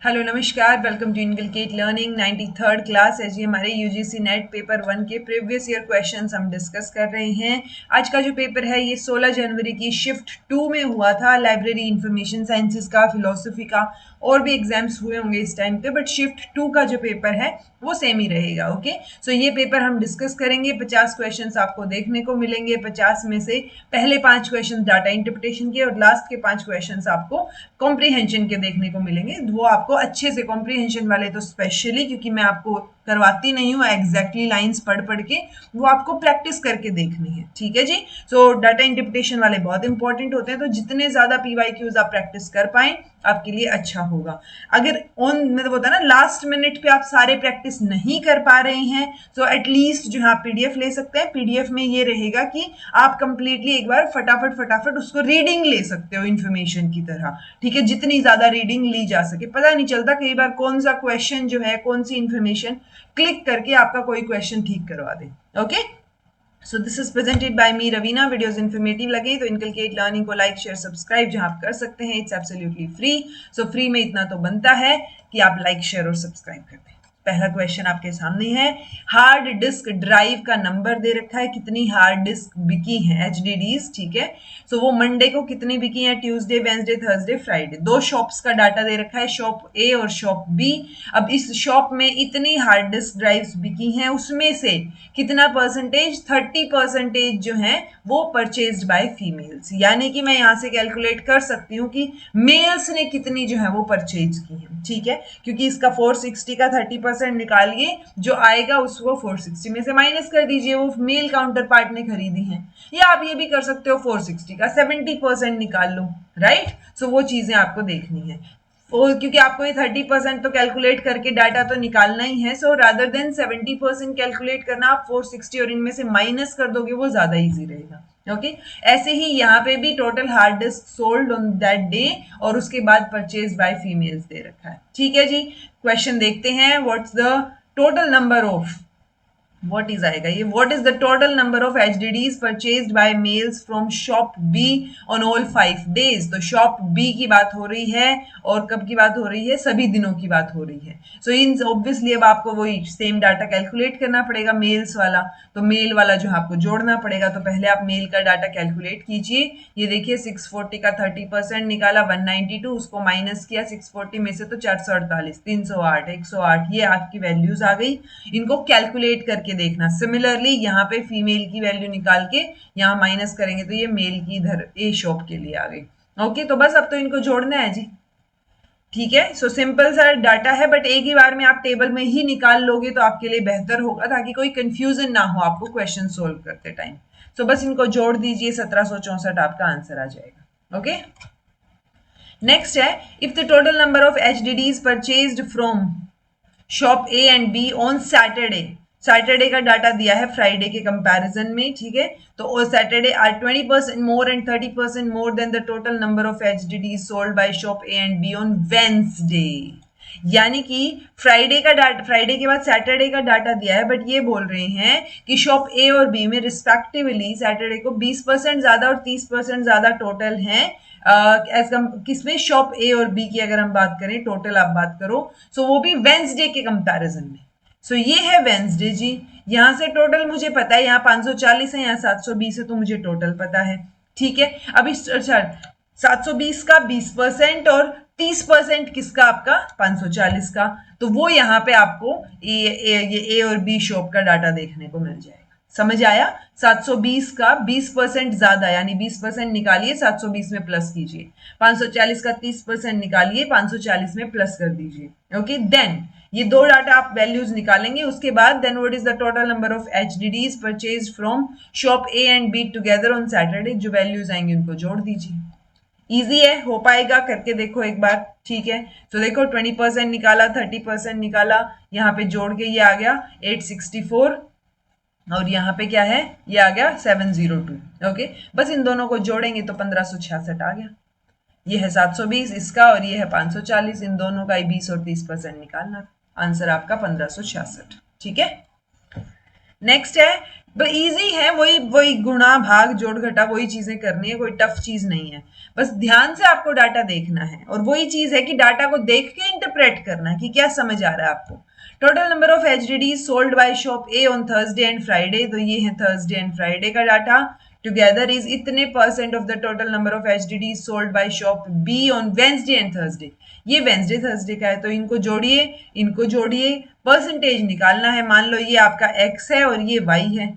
Hello नमस्कार, welcome to inculcate learning 93rd class है जी। हमारे यूजीसी नेट पेपर 1 के प्रीवियस ईयर क्वेश्चंस हम डिस्कस कर रहे हैं। आज का जो पेपर है ये 16 जनवरी की शिफ्ट 2 में हुआ था। लाइब्रेरी इंफॉर्मेशन साइंसेस का, फिलोसफी का और भी एग्जाम्स हुए होंगे इस टाइम पे, बट शिफ्ट 2 का जो पेपर है वो सेम ही रहेगा। ओके, सो ये पेपर हम डिस्कस करेंगे। 50 क्वेश्चंस आपको देखने को मिलेंगे। 50 में से पहले 5 क्वेश्चन डाटा इंटरप्रिटेशन के और लास्ट के 5 क्वेश्चंस आपको कॉम्प्रीहेंशन के देखने को मिलेंगे। वो आपको अच्छे से, कॉम्प्रीहेंशन वाले तो स्पेशली, क्योंकि मैं आपको करवाती नहीं हूँ एग्जैक्टली लाइंस पढ़ पढ़ के, वो आपको प्रैक्टिस करके देखनी है। ठीक है जी। सो डाटा इंटरप्रिटेशन वाले बहुत इंपॉर्टेंट होते हैं, तो जितने ज्यादा पीवाईक्यूज आप प्रैक्टिस कर पाए आपके लिए अच्छा होगा। अगर ऑन मतलब होता है ना लास्ट मिनट पे आप सारे प्रैक्टिस नहीं कर पा रहे हैं, तो एटलीस्ट जो है आप पीडीएफ ले सकते हैं। पीडीएफ में ये रहेगा कि आप कंप्लीटली एक बार फटाफट फटाफट उसको रीडिंग ले सकते हो इन्फॉर्मेशन की तरह। ठीक है, जितनी ज्यादा रीडिंग ली जा सके। पता नहीं चलता कई बार कौन सा क्वेश्चन जो है, कौन सी इंफॉर्मेशन क्लिक करके आपका कोई क्वेश्चन ठीक करवा दे। Okay, so this is presented by me Raveena. Videos informative लगे तो इनकलकेट लर्निंग को लाइक शेयर सब्सक्राइब जहां आप कर सकते हैं। It's absolutely free. So free में इतना तो बनता है कि आप लाइक शेयर और सब्सक्राइब कर दें। पहला क्वेश्चन आपके सामने है। हार्ड डिस्क ड्राइव का नंबर दे रखा है, कितनी हार्ड डिस्क बिकी है, एचडीडीज। ठीक है, सो वो मंडे को कितनी बिकी है, ट्यूसडे, वेंसडे, थर्सडे, फ्राइडे। दो शॉप्स का डाटा दे रखा है, शॉप ए और शॉप बी। अब इस शॉप में इतनी हार्ड डिस्क ड्राइव्स बिकी हैं, उसमें से कितना परसेंटेज, 30% जो है वो परचेज्ड बाय फीमेल्स। यानी कि मैं यहां से कैलकुलेट कर सकती हूँ कि मेल्स ने कितनी जो है वो परचेज की है। ठीक है, क्योंकि इसका 460 का 30% निकालिए, जो आएगा उसको 460 में से माइनस कर दीजिए, वो मेल काउंटर पार्ट ने खरीदी है। या आप ये भी कर सकते हो 460 का 70% निकाल लो। राइट, सो वो चीजें आपको देखनी है। क्योंकि आपको ये 30% तो कैलकुलेट करके डाटा तो निकालना ही है। सो रादर देन 70% कैलकुलेट करना, आप 460 और इनमें से माइनस कर दोगे, वो ज्यादा इजी रहेगा। ओके, ऐसे ही यहाँ पे भी total hard disk sold on that day और उसके बाद परचेज बाय फीमेल्स दे रखा है। ठीक है जी, क्वेश्चन देखते हैं। What's the total number of, what is आएगा ये, what is the total number of HDDs purchased by males from shop B on all 5 days. तो शॉप बी की बात हो रही है और कब की बात हो रही है, सभी दिनों की बात हो रही है। सो इन ऑब्वियसली अब आपको वही सेम डाटा कैलकुलेट करना पड़ेगा, मेल्स वाला। तो मेल वाला जो है आपको जोड़ना पड़ेगा। तो पहले आप मेल का डाटा कैलकुलेट कीजिए। ये देखिए 640 का 30% निकाला 192, उसको माइनस किया 640 में से तो 448, 308, 108, ये आपकी वैल्यूज आ गई। इनको कैलकुलेट करके देखना। सिमिलरली यहाँ पे फीमेल की वैल्यू निकाल के यहाँ माइनस करेंगे तो ये मेल की इधर ए शॉप के लिए आ गई। ओके, तो बस अब तो इनको जोड़ना है जी। ठीक है, सो सिंपल सा डाटा है, बट एक ही बार में आप टेबल में ही निकाल लोगे तो आपके लिए बेहतर होगा, ताकि कोई कंफ्यूजन ना हो आपको क्वेश्चन सोल्व करते टाइम। सो बस इनको जोड़ दीजिए, 1764 आपका आंसर आ जाएगा। ओके, नेक्स्ट है, if the total number of HDDs purchased from shop A and B on Saturday. Saturday का डाटा दिया है फ्राइडे के कंपैरिजन में। ठीक है, तो Saturday are 20% more and 30% more than the total number of HDD sold by shop A and B on Wednesday. यानी कि फ्राइडे का डाटा, फ्राइडे के बाद सैटरडे का डाटा दिया है, बट ये बोल रहे हैं कि शॉप ए और बी में रिस्पेक्टिवली सैटरडे को 20% ज्यादा और 30% ज्यादा टोटल है। किसमें, शॉप ए और बी की अगर हम बात करें, टोटल आप बात करो, सो वो भी वेंसडे के कंपैरिजन में। सो ये है वेंसडे जी। यहां से टोटल मुझे पता है, यहाँ 540 है, यहाँ 720 है, तो मुझे टोटल पता है। ठीक है, अभी अच्छा 720 का 20% और 30% किसका, आपका 540 का। तो वो यहाँ पे आपको ये ए और बी शॉप का डाटा देखने को मिल जाएगा। समझ आया, 720 का 20% ज्यादा, यानी 20% निकालिए, 720 में प्लस कीजिए। 540 का 30% निकालिए, 540 में प्लस कर दीजिए। ओके, देन ये दो डाटा आप वैल्यूज निकालेंगे। उसके बाद then what is the total number of HDDs purchase from shop A and B together on Saturday. जो वैल्यूज आएंगे उनको जोड़ दीजिए। इजी है, हो पाएगा, करके देखो एक बार। ठीक है, तो देखो 20% निकाला, 30% निकाला, यहाँ पे जोड़ के ये आ गया 864 और यहाँ पे क्या है, ये आ गया 702। ओके, बस इन दोनों को जोड़ेंगे तो 1566 आ गया। ये है 720 इसका और ये है 540, इन दोनों का ही 20 और 30% निकालना। आंसर आपका 1566। ठीक है, नेक्स्ट है, इजी है, वही वही गुणा भाग जोड़ घटा वही चीजें करनी है, कोई टफ चीज नहीं है। बस ध्यान से आपको डाटा देखना है और वही चीज है कि डाटा को देख के इंटरप्रेट करना है कि क्या समझ आ रहा है आपको। Total number of HDD sold by shop A on Thursday and Friday, तो ये है थर्सडे एंड फ्राइडे का डाटा। टुगेदर इज इतने percent of the total number of HDD sold by shop B on Wednesday and Thursday. ये Wednesday Thursday का है, तो इनको जोड़िए, परसेंटेज निकालना है। मान लो ये आपका x है और ये y है,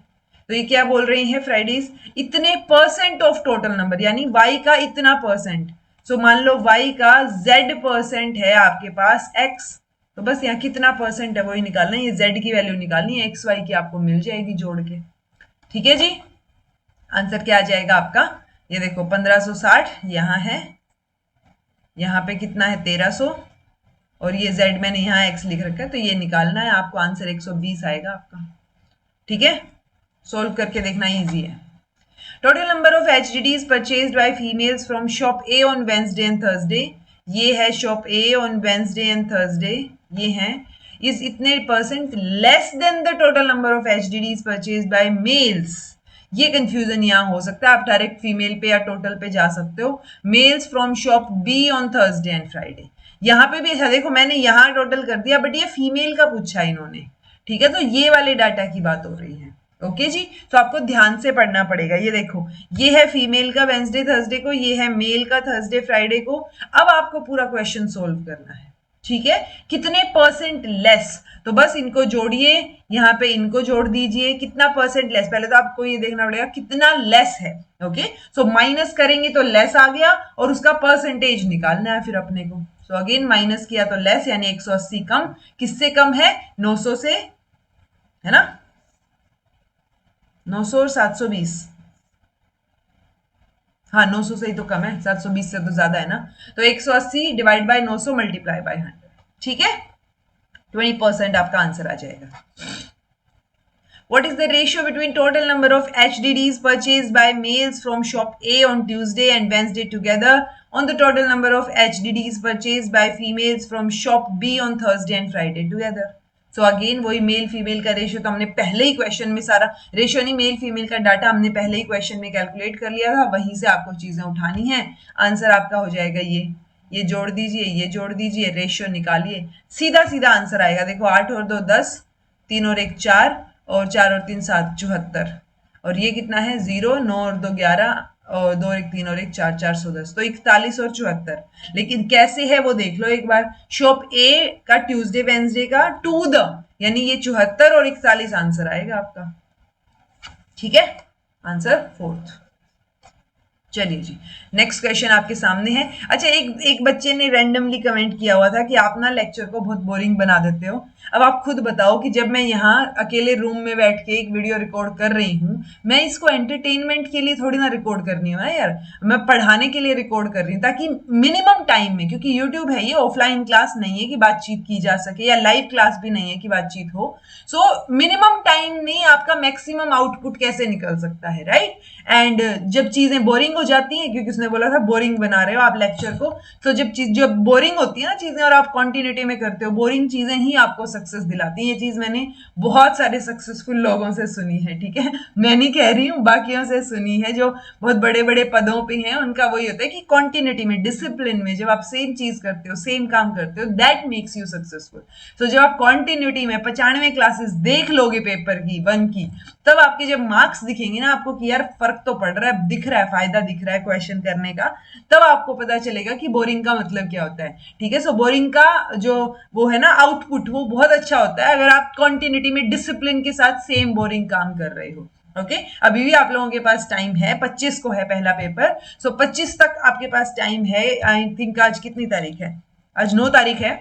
तो ये क्या बोल रही है फ्राइडेज, इतने परसेंट ऑफ टोटल नंबर, यानी y का इतना परसेंट। सो मान लो y का z परसेंट है आपके पास x, तो बस यहाँ कितना परसेंट है वही निकालना है, ये z की वैल्यू निकालनी है, x y की आपको मिल जाएगी जोड़ के। ठीक है जी, आंसर क्या आ जाएगा आपका, ये देखो 1560 यहाँ है, यहाँ पे कितना है 1300, और ये z मैंने यहाँ x लिख रखा है, तो ये निकालना है आपको, आंसर 120 आएगा आपका। ठीक है, सोल्व करके देखना इजी है। Total number of HDDs purchased by females from shop A on Wednesday and Thursday, ये है shop A on Wednesday and Thursday, ये है, इज इतने percent less than the total number of HDDs purchased by males. ये confusion यहाँ हो सकता है, आप डायरेक्ट फीमेल पे या टोटल पे जा सकते हो। Males from shop B on Thursday and Friday, यहाँ पे भी ऐसा देखो, मैंने यहाँ टोटल कर दिया, बट ये फीमेल का पूछा इन्होंने। ठीक है, तो ये वाले डाटा की बात हो रही है। ओके जी, तो आपको ध्यान से पढ़ना पड़ेगा। ये देखो, ये है फीमेल का वेंसडे थर्सडे को, ये है मेल का थर्सडे फ्राइडे को। अब आपको पूरा क्वेश्चन सोल्व करना है। ठीक है, कितने परसेंट लेस, तो बस इनको जोड़िए, यहाँ पे इनको जोड़ दीजिए, कितना परसेंट लेस, पहले तो आपको ये देखना पड़ेगा कितना लेस है। ओके, सो माइनस करेंगे तो लेस आ गया, और उसका परसेंटेज निकालना है फिर अपने को। सो अगेन माइनस किया तो लेस, यानी 180 कम, किससे कम है, 900 से, है ना, 900 और 720, हाँ 900 से ही तो कम है, 720 से तो ज्यादा है ना, तो 180 डिवाइड बाय 900 मल्टीप्लाई बाय 100। ठीक है, 20% आपका आंसर आ जाएगा। What is the ratio between total number of HDDs purchased by males from shop A on Tuesday and Wednesday together on the total number of HDDs purchased by females from shop B on Thursday and Friday together? So again वही male female का ratio तो हमने पहले ही question में, सारा ratio नहीं, male female का data हमने पहले ही क्वेश्चन में कैलकुलेट कर लिया था, वहीं से आपको चीजें उठानी है। आंसर आपका हो जाएगा ये जोड़ दीजिए, ये जोड़ दीजिए, रेशियो निकालिए, सीधा सीधा आंसर आएगा। देखो 8 और 2 10, 3 और 1 4, और 4 और 3 7, 74, और ये कितना है 0, 9 और 2 11, और 2 और 1 3 और 1 4, 410, तो 41 और 74। लेकिन कैसे है वो देख लो एक बार, शॉप ए का ट्यूसडे वेंसडे का टू द, यानी ये 74 और 41 आंसर आएगा आपका। ठीक है, आंसर 4th। चलिए जी, नेक्स्ट क्वेश्चन आपके सामने है। अच्छा, एक बच्चे ने रैंडमली कमेंट किया हुआ था कि आप ना लेक्चर को बहुत बोरिंग बना देते हो। अब आप खुद बताओ कि जब मैं यहाँ अकेले रूम में बैठ के एक वीडियो रिकॉर्ड कर रही हूँ, मैं इसको एंटरटेनमेंट के लिए थोड़ी ना रिकॉर्ड करनी है यार, मैं पढ़ाने के लिए रिकॉर्ड कर रही हूँ, ताकि मिनिमम टाइम में, क्योंकि यूट्यूब है, ये ऑफलाइन क्लास नहीं है कि बातचीत की जा सके, या लाइव क्लास भी नहीं है कि बातचीत हो। सो मिनिमम टाइम में आपका मैक्सिमम आउटपुट कैसे निकल सकता है, राइट। एंड जब चीजें बोरिंग हो जाती हैं, क्योंकि उसने बोला था बोरिंग बना रहे हो आप लेक्चर को, तो जब बोरिंग होती है ना चीजें और आप कंटिन्यूटी में करते हो, बोरिंग चीजें ही आपको सक्सेस दिलाती हैं। ये चीज मैंने बहुत सारे सक्सेसफुल लोगों से सुनी है। ठीक है, मैं नहीं कह रही हूँ, बाकियों से सुनी है जो बहुत बड़े बड़े पदों पे हैं, उनका वही होता है कि कंटिन्यूटी में, डिसिप्लिन में, जब आप सेम चीज करते हो, सेम काम करते हो, दैट मेक्स यू सक्सेसफुल। तो जब आप कंटिन्यूटी में 95 क्लासेस देख लोगे पेपर की 1 की, तब आपके जब मार्क्स दिखेंगे ना आपको कि यार फर्क तो पड़ रहा है, दिख रहा है, फायदा दिख रहा है क्वेश्चन करने का, तब आपको पता चलेगा कि बोरिंग का मतलब क्या होता है। ठीक है, सो बोरिंग का जो वो है ना आउटपुट, वो बहुत अच्छा होता है अगर आप कंटिन्यूटी में डिसिप्लिन के साथ सेम बोरिंग काम कर रहे हो। ओके, अभी भी आप लोगों के पास टाइम है, 25 को है पहला पेपर, सो 25 तक आपके पास टाइम है। आई थिंक आज कितनी तारीख है, आज 9 तारीख है,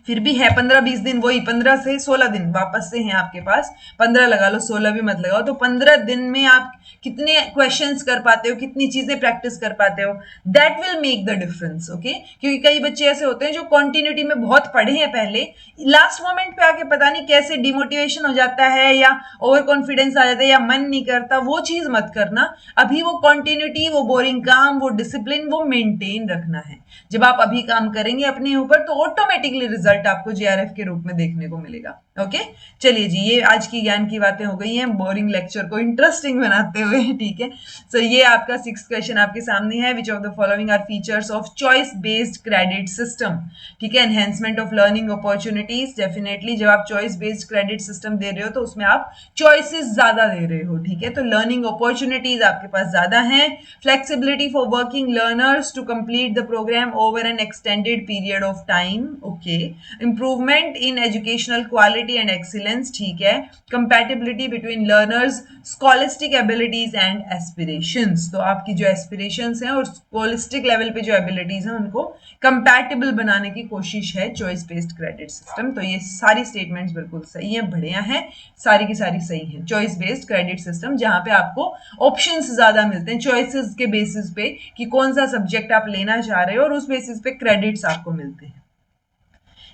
फिर भी है 15-20 दिन, वही 15 से 16 दिन वापस से हैं आपके पास, 15 लगा लो, 16 भी मत लगाओ, तो 15 दिन में आप कितने क्वेश्चंस कर पाते हो, कितनी चीजें प्रैक्टिस कर पाते हो, that will make the difference. Okay, क्योंकि कई बच्चे ऐसे होते हैं जो कंटिन्यूटी में बहुत पढ़े हैं पहले, लास्ट मोमेंट पे आके पता नहीं कैसे डिमोटिवेशन हो जाता है, या ओवर कॉन्फिडेंस आ जाता है, या मन नहीं करता, वो चीज मत करना। अभी वो कंटिन्यूटी, वो बोरिंग काम, वो डिसिप्लिन, वो मेंटेन रखना है। जब आप अभी काम करेंगे अपने ऊपर, तो ऑटोमेटिकली रिजल्ट आपको जेआरएफ के रूप में देखने को मिलेगा। ओके चलिए जी, ये आज की ज्ञान की बातें हो गई हैं बोरिंग लेक्चर को इंटरेस्टिंग बनाते हुए, ठीक है। सो ये आपका 6th क्वेश्चन आपके सामने है, which of the following are features of choice based credit system, ठीक है। Enhancement of learning opportunities, definitely जब आप चॉइस बेस्ड क्रेडिट सिस्टम दे रहे हो तो उसमें आप चॉइसेस ज्यादा दे रहे हो, ठीक है, तो लर्निंग अपॉर्चुनिटीज आपके पास ज्यादा है। Flexibility for working learners to complete the programme over an extended period of time, okay. Improvement in educational quality and excellence, ठीक है। Compatibility between learners scholastic abilities and aspirations, तो आपकी जो एस्पिरेशंस हैं और स्कॉलिस्टिक लेवल पे जो abilities हैं उनको कंपैटिबल बनाने की कोशिश है चॉइस बेस्ड क्रेडिट सिस्टम। तो ये सारी स्टेटमेंट्स बिल्कुल सही हैं, बढ़िया हैं, सारी की सारी सही हैं। चॉइस बेस्ड क्रेडिट सिस्टम जहां पे आपको ऑप्शंस ज्यादा मिलते हैं चॉइसेस के बेसिस पे कि कौन सा सब्जेक्ट आप लेना चाह रहे हो और उस बेसिस पे क्रेडिट्स आपको मिलते हैं।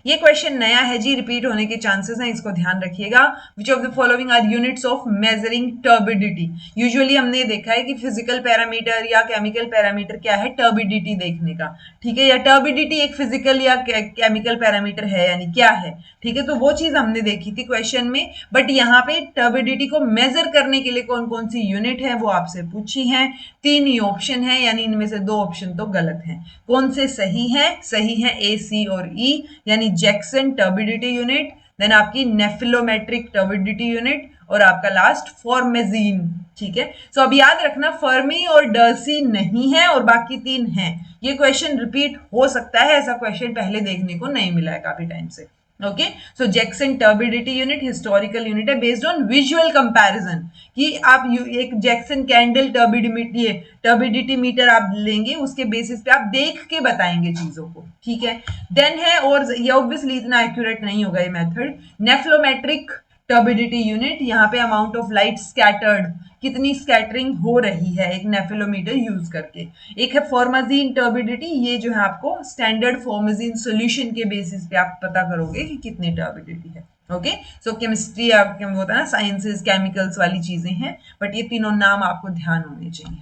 ये क्वेश्चन नया है जी, रिपीट होने के चांसेस हैं, इसको ध्यान रखिएगा। Which of the following are units of measuring turbidity. Usually हमने देखा है कि फिजिकल पैरामीटर या केमिकल पैरामीटर क्या है, टर्बिडिटी देखने का, ठीक है, या टर्बिडिटी एक फिजिकल या केमिकल पैरामीटर है यानी क्या है, ठीक है, तो वो चीज हमने देखी थी क्वेश्चन में। बट यहाँ पे टर्बिडिटी को मेजर करने के लिए कौन कौन सी यूनिट है वो आपसे पूछी है। 3 ही ऑप्शन है, यानी इनमें से 2 ऑप्शन तो गलत हैं। कौन से सही हैं? सही है ए, सी और ई, यानी जैक्सन टर्बिडिटी यूनिट, देन आपकी नेफिलोमेट्रिक टर्बिडिटी यूनिट और आपका लास्ट फॉर्मेजीन, ठीक है। सो अब याद रखना फर्मी और डर्सी नहीं है और बाकी 3 हैं। ये क्वेश्चन रिपीट हो सकता है, ऐसा क्वेश्चन पहले देखने को नहीं मिला है काफी टाइम से। Okay, so Jackson turbidity unit historical unit है बेस्ड ऑन विजुअल कंपैरिजन, कि आप एक जैक्सन कैंडल टर्बिडिटी मीटर आप लेंगे, उसके बेसिस पे आप देख के बताएंगे चीजों को, ठीक है। देन है, और ये ऑब्वियसली इतना एक्यूरेट नहीं होगा ये मेथड, नेफ्लोमेट्रिक टर्बिडिटी यूनिट, यहाँ पे अमाउंट ऑफ लाइट स्कैटर्ड, कितनी स्कैटरिंग हो रही है एक नेफिलोमीटर यूज करके। एक है फॉर्माजीन टर्बिडिटी, ये जो है आपको स्टैंडर्ड फॉर्माजीन सॉल्यूशन के बेसिस पे आप पता करोगे कि कितनी टर्बिडिटी है। ओके, सो केमिस्ट्री आपके होता है ना, साइंसेस केमिकल्स वाली चीजें हैं, बट ये तीनों नाम आपको ध्यान होने चाहिए।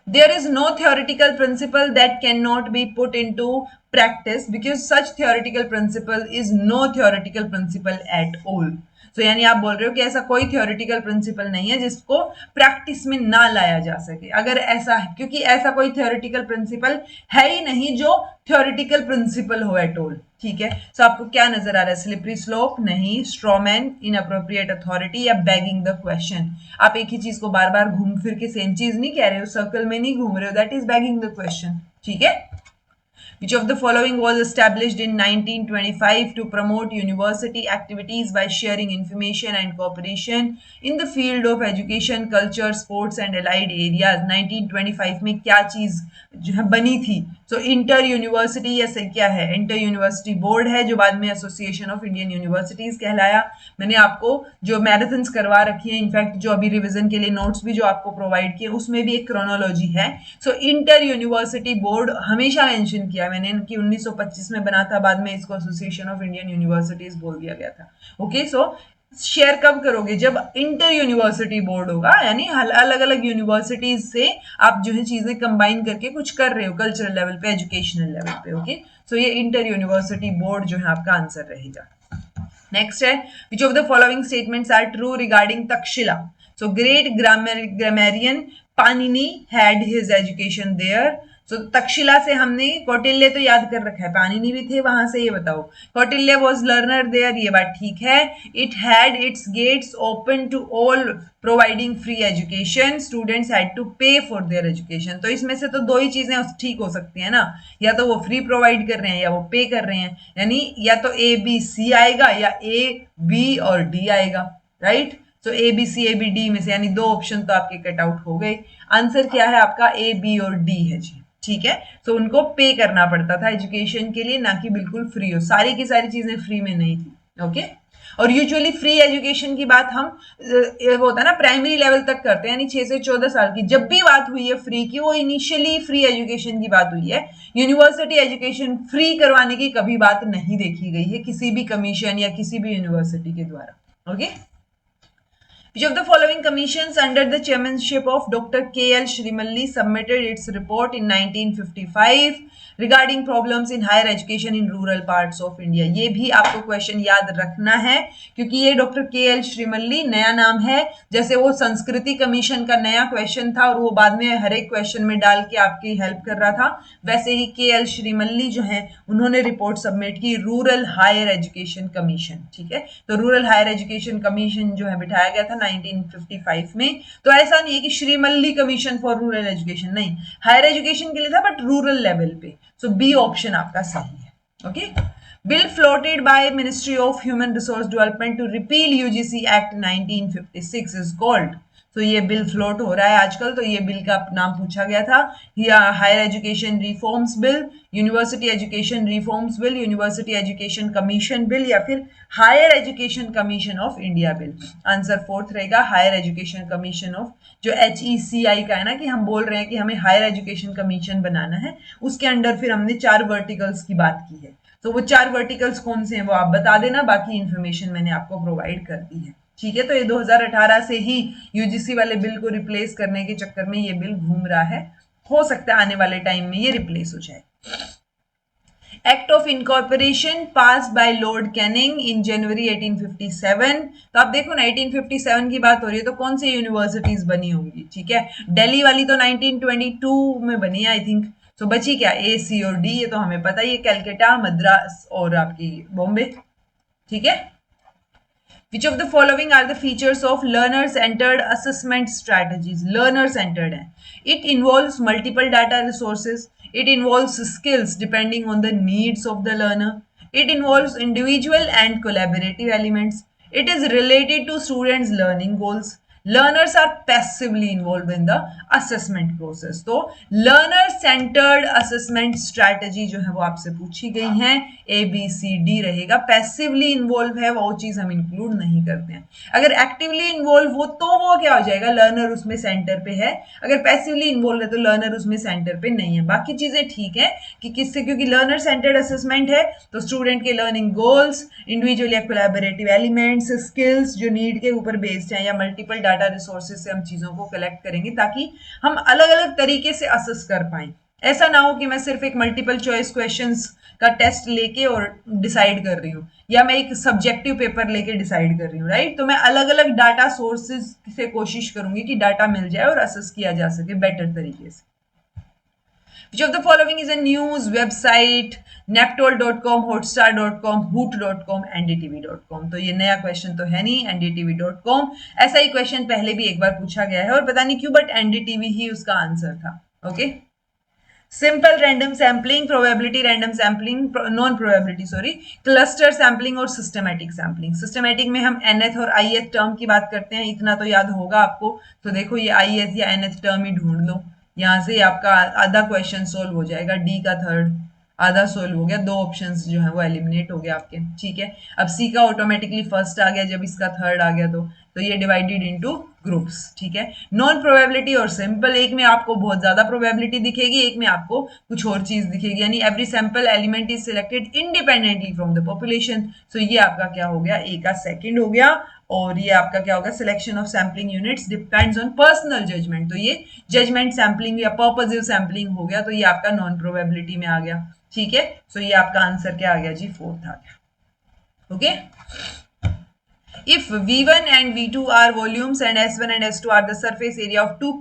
There is no theoretical principle that cannot be put into practice because such theoretical principle is no theoretical principle at all. So यानी आप बोल रहे हो कि ऐसा कोई theoretical principle नहीं है जिसको practice में ना लाया जा सके। अगर ऐसा है, क्योंकि ऐसा कोई theoretical principle है ही नहीं जो theoretical principle हो at all, ठीक है। सो आपको क्या नजर आ रहा है? स्लिपरी स्लोप नहीं, स्ट्रॉमैन, इनअप्रोप्रिएट अथॉरिटी या बैगिंग द क्वेश्चन। आप एक ही चीज को बार बार घूम फिर के सेम चीज नहीं कह रहे हो, सर्कल में नहीं घूम रहे हो, that is bagging the question, ठीक है। Which of the following was established in 1925 to promote university activities by sharing information and cooperation in the field of education, culture, sports and allied areas? 1925 में क्या चीज जो है बनी थी? सो inter university या क्या है? इंटर यूनिवर्सिटी बोर्ड है जो बाद में एसोसिएशन ऑफ इंडियन यूनिवर्सिटीज कहलाया। मैंने आपको जो मैराथन्स करवा रखी है, इनफैक्ट जो अभी रिवीजन के लिए नोट्स भी जो आपको प्रोवाइड किए उसमें भी एक क्रोनोलॉजी है। सो इंटर यूनिवर्सिटी बोर्ड हमेशा मेंशन किया मैंने कि 1925 में बना था, बाद में इसको एसोसिएशन ऑफ इंडियन यूनिवर्सिटीज बोल दिया गया था। ओके, सो शेयर कब करोगे? जब इंटर यूनिवर्सिटी बोर्ड होगा, यानी अलग अलग यूनिवर्सिटीज से आप जो है चीजें कंबाइन करके कुछ कर रहे हो कल्चरल लेवल पे, एजुकेशनल लेवल पे। ओके, सो ये इंटर यूनिवर्सिटी बोर्ड जो है आपका आंसर रहेगा। नेक्स्ट है, which of the following statements are true regarding Takshashila? So great grammarian Panini had his education there. So Takshashila से हमने कौटिल्य तो याद कर रखा है, पानिनी भी थे वहां से, ये बताओ। कौटिल्य वाज लर्नर देयर, ये बात ठीक है। It had its gates open to all providing free education, students had to pay for their education. तो इसमें से तो 2 ही चीजें ठीक हो सकती है ना, या तो वो फ्री प्रोवाइड कर रहे हैं या वो पे कर रहे हैं, यानी या तो ए बी सी आएगा या ए बी और डी आएगा, right. So A B C A B D में से, यानी 2 ऑप्शन तो आपके कट आउट हो गए। आंसर क्या है आपका? ए बी और डी है जी, ठीक है। सो उनको पे करना पड़ता था एजुकेशन के लिए, ना कि बिल्कुल फ्री हो। सारी की सारी चीजें फ्री में नहीं थी। ओके, और यूजुअली फ्री एजुकेशन की बात हम वो होता है ना प्राइमरी लेवल तक करते हैं, यानी 6 से 14 साल की जब भी बात हुई है फ्री की, वो इनिशियली फ्री एजुकेशन की बात हुई है। यूनिवर्सिटी एजुकेशन फ्री करवाने की कभी बात नहीं देखी गई है किसी भी कमीशन या किसी भी यूनिवर्सिटी के द्वारा। Okay, Which of the following commissions under the chairmanship of Dr. K.L. Shrimalli submitted its report in 1955 regarding problems in higher education in rural parts of India? ये भी आपको क्वेश्चन याद रखना है क्योंकि ये डॉक्टर के एल श्रीमल्ली नया नाम है, जैसे वो संस्कृति कमीशन का नया क्वेश्चन था और वो बाद में हर एक क्वेश्चन में डाल के आपकी हेल्प कर रहा था, वैसे ही के एल श्रीमल्ली जो है उन्होंने रिपोर्ट सबमिट की रूरल हायर एजुकेशन कमीशन। ठीक है, तो रूरल हायर एजुकेशन कमीशन जो है बिठाया गया था 1955 में। तो ऐसा नहीं है कि श्रीमल्ली कमीशन फॉर रूरल एजुकेशन, नहीं, हायर एजुकेशन के लिए था बट रूरल लेवल पे। सो बी ऑप्शन आपका सही है। Okay, bill floated by ministry of human resource development to repeal UGC act 1956 is called. तो ये बिल फ्लोट हो रहा है आजकल, तो ये बिल का नाम पूछा गया था, या higher education reforms bill, university education reforms bill, university education commission bill, या फिर higher education commission of India bill. Answer fourth रहेगा, हायर एजुकेशन कमीशन ऑफ, जो HECI का है ना, कि हम बोल रहे हैं कि हमें हायर एजुकेशन कमीशन बनाना है, उसके अंडर फिर हमने 4 वर्टिकल्स की बात की है। तो वो 4 वर्टिकल्स कौन से हैं वो आप बता देना, बाकी इंफॉर्मेशन मैंने आपको प्रोवाइड कर दी है। ठीक है, तो ये 2018 से ही यूजीसी वाले बिल को रिप्लेस करने के चक्कर में ये बिल घूम रहा है, हो सकता है आने वाले टाइम में ये रिप्लेस हो जाए। Act of incorporation pass by Lord Canning in January 1857। तो आप देखो ना 1857 की बात हो रही है, तो कौन सी यूनिवर्सिटीज बनी होंगी? ठीक है, दिल्ली वाली तो 1922 में बनी है आई थिंक। तो बची क्या, A, C और D, ये तो हमें पता ही है, कैलकाटा, मद्रास और आपकी बॉम्बे। ठीक है, Which of the following are the features of learner-centered assessment strategies? Learner-centered है. It involves multiple data resources. It involves skills depending on the needs of the learner. It involves individual and collaborative elements. It is related to students' learning goals. Learners are passively involved in the assessment process. तो learner centered assessment strategy जो है वो आपसे पूछी गई है, ABCD रहेगा। Passively involve है वो चीज हम इंक्लूड नहीं करते हैं। अगर एक्टिवली इन्वॉल्व हो तो वो क्या हो जाएगा, लर्नर उसमें सेंटर पे है। अगर पैसिवली इन्वॉल्व है तो लर्नर उसमें सेंटर पे नहीं है। बाकी चीजें ठीक है कि किससे, क्योंकि लर्नर सेंटर्ड असेसमेंट है तो स्टूडेंट के लर्निंग गोल्स, इंडिविजुअल या कोलैबोरेटिव एलिमेंट्स, स्किल्स जो नीड के ऊपर बेस्ड है, या मल्टीपल डाटा रिसोर्सेज से हम चीजों को कलेक्ट करेंगे ताकि हम अलग अलग तरीके से असेस कर पाए। ऐसा ना हो कि मैं सिर्फ एक मल्टीपल चॉइस क्वेश्चंस का टेस्ट लेके और डिसाइड कर रही हूँ, या मैं एक सब्जेक्टिव पेपर लेके डिसाइड कर रही हूँ, राइट। तो मैं अलग अलग डाटा सोर्सेज से कोशिश करूंगी कि डाटा मिल जाए और असेस किया जा सके बेटर तरीके से। Which of the following is a news website? Naptol.com, Hotstar.com, Hoot.com, NDTV.com। तो ये नया क्वेश्चन तो है नहीं, NDTV.com। ऐसा ही क्वेश्चन पहले भी एक बार पूछा गया है और पता नहीं क्यों, बट NDTV ही उसका आंसर था। Okay, simple random sampling, probability random sampling, non probability sorry, cluster sampling और सिस्टमैटिक सैम्पलिंग। सिस्टमैटिक में हम nth और ith टर्म की बात करते हैं, इतना तो याद होगा आपको। तो देखो ये ith या nth टर्म ही ढूंढ लो, यहां से आपका आधा क्वेश्चन सोल्व हो जाएगा। डी का थर्ड आधा सोल्व हो गया, 2 ऑप्शंस जो है वो एलिमिनेट हो गए आपके। ठीक है, अब सी का ऑटोमेटिकली फर्स्ट आ गया, जब इसका थर्ड आ गया तो ये डिवाइडेड इनटू ग्रुप्स। ठीक है, नॉन प्रोबेबिलिटी और सिंपल, एक में आपको बहुत ज्यादा प्रोबेबिलिटी दिखेगी, एक में आपको कुछ और चीज दिखेगी, यानी every sample element is selected independently from the population. So ये आपका क्या हो गया, ए का सेकंड हो गया। और ये आपका क्या होगा, selection of sampling units depends on personal judgment. तो ये जजमेंट सैम्पलिंग या पर्पसिव सैम्पलिंग हो गया, तो ये आपका नॉन प्रोबेबिलिटी में आ गया। ठीक है, सो ये आपका आंसर क्या आ गया जी, 4th आ गया। Okay, if V1 and V2 are volumes and S1 and S2 are the surface area of 2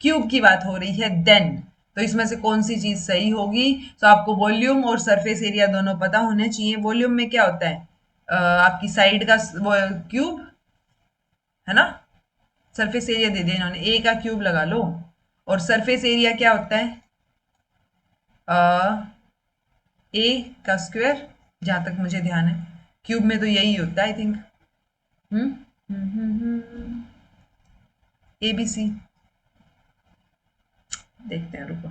cube की बात हो रही है, then तो इसमें से कौन सी चीज सही होगी? तो आपको वॉल्यूम और सरफेस एरिया दोनों पता होने चाहिए। वॉल्यूम में क्या होता है, आपकी साइड का क्यूब है ना, सरफेस एरिया दे दिया इन्होंने, ए का क्यूब लगा लो। और सरफेस एरिया क्या होता है, ए का स्क्वायर, जहां तक मुझे ध्यान है। क्यूब में तो यही होता है आई थिंक। ABC देखते हैं, रुको।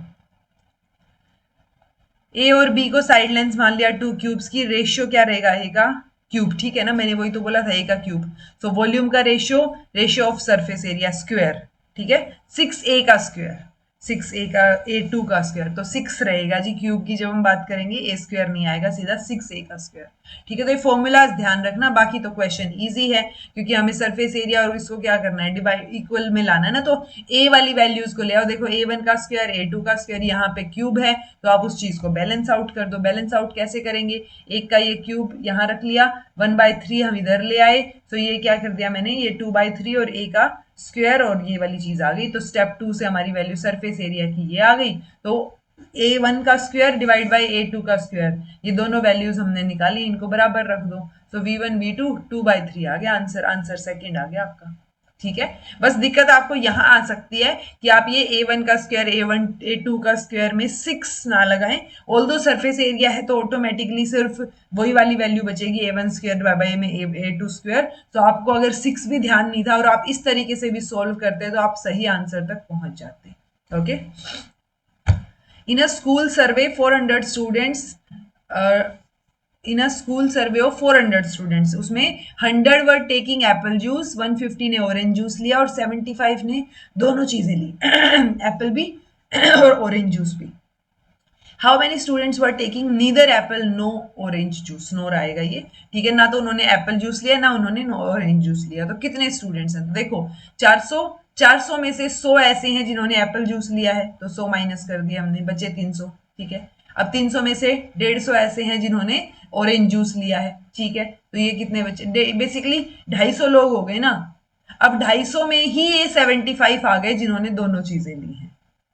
ए और बी को साइड लेंथ मान लिया 2 क्यूब्स की, रेशियो क्या रहेगा, ए का क्यूब। ठीक है ना, मैंने वही तो बोला था, ए का क्यूब। सो वॉल्यूम का ratio of surface area square. ठीक है, 6A का स्क्वायर, A2 का स्क्वायर, तो 6 रहेगा जी। क्यूब की जब हम बात करेंगे ए स्क्वायर नहीं आएगा, सीधा 6a का स्क्वायर। ठीक है, तो ये फॉर्मूलाज ध्यान रखना। बाकी तो क्वेश्चन इजी है, क्योंकि हमें सरफेस एरिया और इसको क्या करना है, डिवाइड इक्वल में लाना है ना। तो ए वाली वैल्यूज को ले आओ। देखो A1 का स्क्वायर, A2 का स्क्वायर, यहाँ पे क्यूब है, तो आप उस चीज को बैलेंस आउट कर दो। बैलेंस आउट कैसे करेंगे, एक का ये क्यूब यहाँ रख लिया, 1/3 हम इधर ले आए, तो ये क्या कर दिया मैंने, ये 2/3 और a का स्क्वायर और ये वाली चीज आ गई। तो स्टेप 2 से हमारी वैल्यू सरफेस एरिया की ये आ गई। तो A1 का स्क्वायर डिवाइड बाई A2 का स्क्वायर, ये दोनों वैल्यूज हमने निकाली, इनको बराबर रख दो। तो V1 V2 2/3 आ गया आंसर। आंसर सेकंड आ गया आपका। ठीक है, बस दिक्कत आपको यहां आ सकती है कि आप ये A1 का स्क्वायर A2 का स्क्वायर में 6 ना लगाएं। ऑल्दो सरफेस एरिया है तो ऑटोमेटिकली सिर्फ वही वाली वैल्यू बचेगी, A1 स्क्वायर डिवाइड बाई में A2 स्क्वायर। तो आपको अगर 6 भी ध्यान नहीं था और आप इस तरीके से भी सोल्व करते तो आप सही आंसर तक पहुंच जाते। Okay, in a school survey 400 students, in a school survey of 400 students, उसमें 100 वर टेकिंग एप्पल जूस, 150 ने ऑरेंज जूस लिया और 75 ने दोनों चीजें ली, एप्पल भी और ऑरेंज जूस भी। How many students were taking neither apple no orange juice, no आएगा ये। ठीक है, ना तो उन्होंने एप्पल जूस लिया ना उन्होंने ऑरेंज जूस लिया। तो कितने स्टूडेंट्स हैं, तो देखो 400 में से 100 ऐसे हैं जिन्होंने एप्पल जूस लिया है, तो 100 माइनस कर दिया हमने, बचे 300। ठीक है, अब 300 में से 150 ऐसे हैं जिन्होंने ऑरेंज जूस लिया है। ठीक है, तो ये कितने बचे, बेसिकली 250 लोग हो गए ना। अब 250 में ही ये 75 आ गए जिन्होंने दोनों चीजें ली हैं।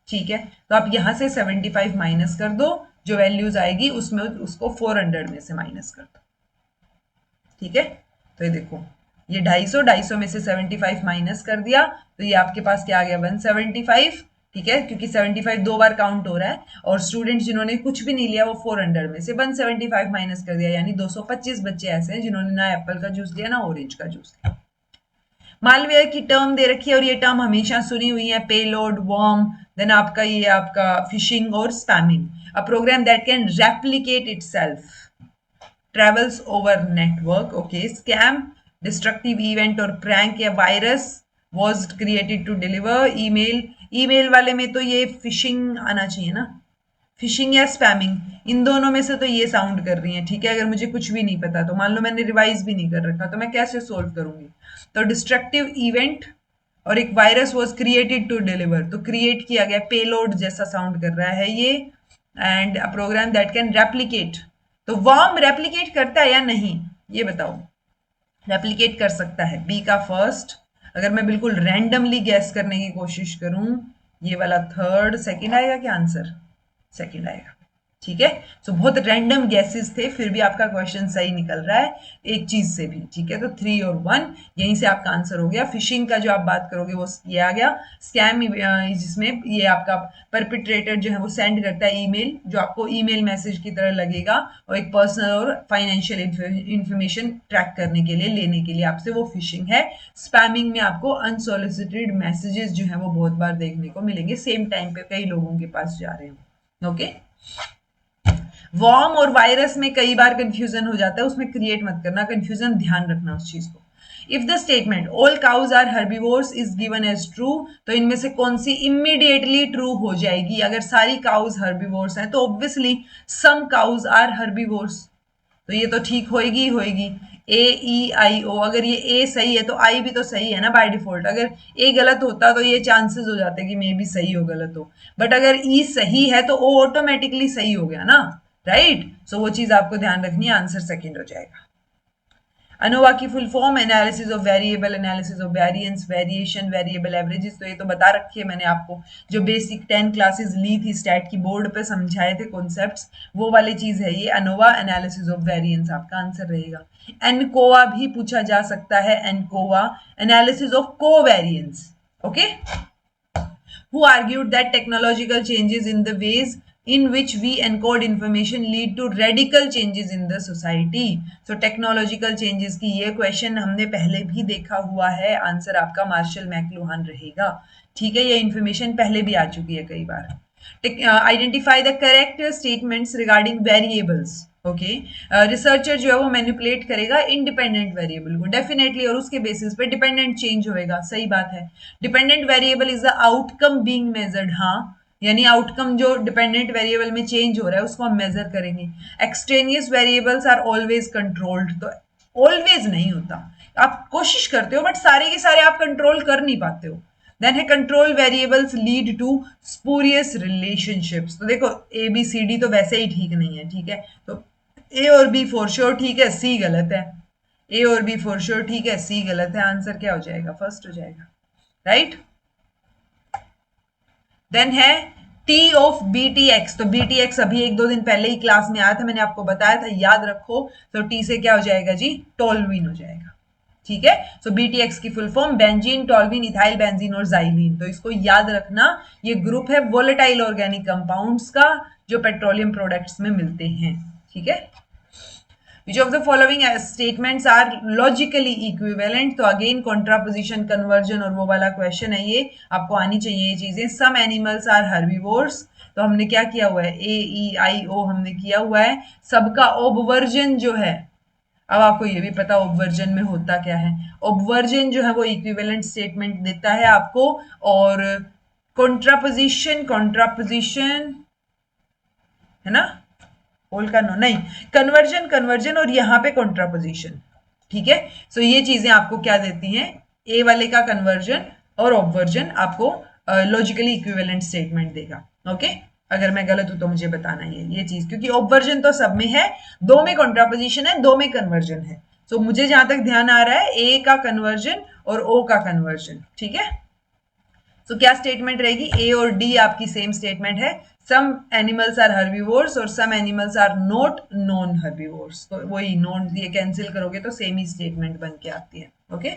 ठीक है, तो आप यहां से 75 माइनस कर दो, जो वैल्यूज आएगी उसमें उसको 400 में से माइनस कर दो। ठीक है, तो ये देखो, ये 250 में से 75 माइनस कर दिया, तो ये आपके पास क्या आ गया, 175। ठीक है, क्योंकि 75 दो बार काउंट हो रहा है, और स्टूडेंट जिन्होंने कुछ भी नहीं लिया वो 400 में से 175 माइनस कर दिया, यानी 225 बच्चे ऐसे हैं जिन्होंने ना एप्पल का जूस लिया ना ऑरेंज का जूस लिया। मालवेयर की टर्म दे रखी है, और ये टर्म हमेशा सुनी हुई है, पेलोड, वर्म, देन आपका ये आपका फिशिंग और spamming. A program that can replicate itself, travels over network. Okay, scam, destructive event और prank या virus was created to deliver email। Email वाले में तो ये फिशिंग आना चाहिए ना, फिशिंग या स्पैमिंग, इन दोनों में से तो ये साउंड कर रही है। ठीक है, अगर मुझे कुछ भी नहीं पता, तो मान लो मैंने रिवाइज भी नहीं कर रखा, तो मैं कैसे सोल्व करूंगी। तो डिस्ट्रक्टिव इवेंट और एक virus was created to deliver, तो क्रिएट किया गया, पेलोड जैसा साउंड कर रहा है ये। And a program that can replicate, तो वर्म रेप्लीकेट करता है या नहीं, ये बताओ। रेप्लीकेट कर सकता है, बी का फर्स्ट। अगर मैं बिल्कुल रैंडमली गैस करने की कोशिश करूं, ये वाला थर्ड, सेकंड आएगा क्या आंसर, सेकंड आएगा। ठीक है, सो बहुत रैंडम गैसेस थे, फिर भी आपका क्वेश्चन सही निकल रहा है एक चीज से भी। ठीक है, तो 3 और 1 यहीं से आपका आंसर हो गया। फिशिंग का जो आप बात करोगे वो ये आ गया। स्कैम जिसमें ये आपका परपिट्रेटर जो है वो सेंड करता है ईमेल, जो आपको ईमेल मैसेज की तरह लगेगा, और एक पर्सनल और फाइनेंशियल इंफॉर्मेशन ट्रैक करने के लिए, लेने के लिए आपसे, वो फिशिंग है। स्पैमिंग में आपको अनसोलिसिटेड मैसेजेस जो है वो बहुत बार देखने को मिलेंगे, सेम टाइम पे कई लोगों के पास जा रहे हो। ओके, वॉर्म और वायरस में कई बार कंफ्यूजन हो जाता है, उसमें क्रिएट मत करना कंफ्यूजन, ध्यान रखना उस चीज को। If the statement all cows are herbivores is given as true, तो इनमें से कौन सी इमीडिएटली ट्रू हो जाएगी। अगर सारी काउज हर्बीवोर्स हैं तो obviously some cows are herbivores, तो ये तो ठीक होएगी ही होएगी। ए ई आई ओ, अगर ये ए सही है तो आई भी तो सही है ना बाय डिफॉल्ट। अगर ए गलत होता तो ये चांसेस हो जाते कि मे भी सही हो गलत हो, बट अगर ई सही है तो ओ ऑटोमेटिकली सही हो गया ना, राइट। सो वो चीज आपको ध्यान रखनी है, आंसर सेकंड हो जाएगा। अनोवा की full form, analysis of variable, analysis of variance, variation, variable averages, तो ये तो बता रखी है मैंने आपको, जो बेसिक 10 क्लासेस ली थी स्टैट की, बोर्ड पे समझाए थे कॉन्सेप्ट्स, वो वाली चीज है ये। अनोवा एनालिसिस ऑफ वेरिएंस आपका आंसर रहेगा। एनकोवा भी पूछा जा सकता है, ANCOVA analysis of covariance. Okay, who argued that technological changes in the ways in which we encode information lead to radical changes in the society। so technological changes की ये question हमने पहले भी देखा हुआ है, आंसर आपका मार्शल मैकलुहान रहेगा। ठीक है, ये इंफॉर्मेशन पहले भी आ चुकी है कई बार। Identify the correct statements regarding variables. Okay, researcher जो है वो मैनिपुलेट करेगा इंडिपेंडेंट वेरिएबल को डेफिनेटली, और उसके बेसिस पे डिपेंडेंट चेंज होएगा, सही बात है। Dependent variable is the outcome being measured, हाँ, यानी आउटकम जो डिपेंडेंट वेरिएबल में चेंज हो रहा है उसको हम मेजर करेंगे। Extraneous variables are always controlled, तो ऑलवेज नहीं होता, आप कोशिश करते हो बट सारे के सारे आप कंट्रोल कर नहीं पाते हो। देन है control variables lead to spurious relationships. तो देखो ए बी सी डी तो वैसे ही ठीक नहीं है, ठीक है, तो ए और बी फॉर श्योर ठीक है, सी गलत है। ए और बी फॉर श्योर ठीक है, सी गलत है, आंसर क्या हो जाएगा, फर्स्ट हो जाएगा, राइट। देन है T of B T X, तो बी टी एक्स अभी एक दो दिन पहले ही क्लास में आया था, मैंने आपको बताया था, याद रखो। तो टी से क्या हो जाएगा जी, टोल्यूइन हो जाएगा, ठीक है। सो बी टी एक्स की full form benzene, toluene, ethyl benzene और जाइलीन। तो इसको याद रखना, ये ग्रुप है वोलेटाइल ऑर्गेनिक कंपाउंड्स का जो पेट्रोलियम प्रोडक्ट्स में मिलते हैं, ठीक है। Which of the following statements are logically equivalent? तो अगेन कॉन्ट्रापोजिशन कन्वर्जन और वो वाला क्वेश्चन है, ये आपको आनी चाहिए ये चीजें। सम एनिमल्स आर हर्बीवोर्स, तो हमने क्या किया हुआ है, ए ई आई ओ हमने किया हुआ है। सबका ओबवर्जन जो है, अब आपको ये भी पता ओबवर्जन में होता क्या है, ओबवर्जन जो है वो इक्विवेलेंट स्टेटमेंट देता है आपको। और कॉन्ट्रापोजिशन, कॉन्ट्रापोजिशन है ना, होल का नो नहीं, कन्वर्जन, कन्वर्जन और यहाँ पे कॉन्ट्रापोजिशन, ठीक है। सो ये चीजें आपको क्या देती हैं, ए वाले का कन्वर्जन और ऑबवर्जन आपको लॉजिकली इक्विवेलेंट स्टेटमेंट देगा, ओके। अगर मैं गलत हूं तो मुझे बताना ये चीज, क्योंकि ऑबवर्जन तो सब में है, दो में कॉन्ट्रापोजिशन है, दो में कन्वर्जन है। सो मुझे जहां तक ध्यान आ रहा है ए का कन्वर्जन और ओ का कन्वर्जन, ठीक है। तो क्या स्टेटमेंट रहेगी, ए और डी आपकी सेम स्टेटमेंट है। सम एनिमल्स आर हर्बीवोर्स और some animals are not non herbivores, तो वही नॉन ये कैंसिल करोगे तो सेम ही स्टेटमेंट बन के आती है, ओके।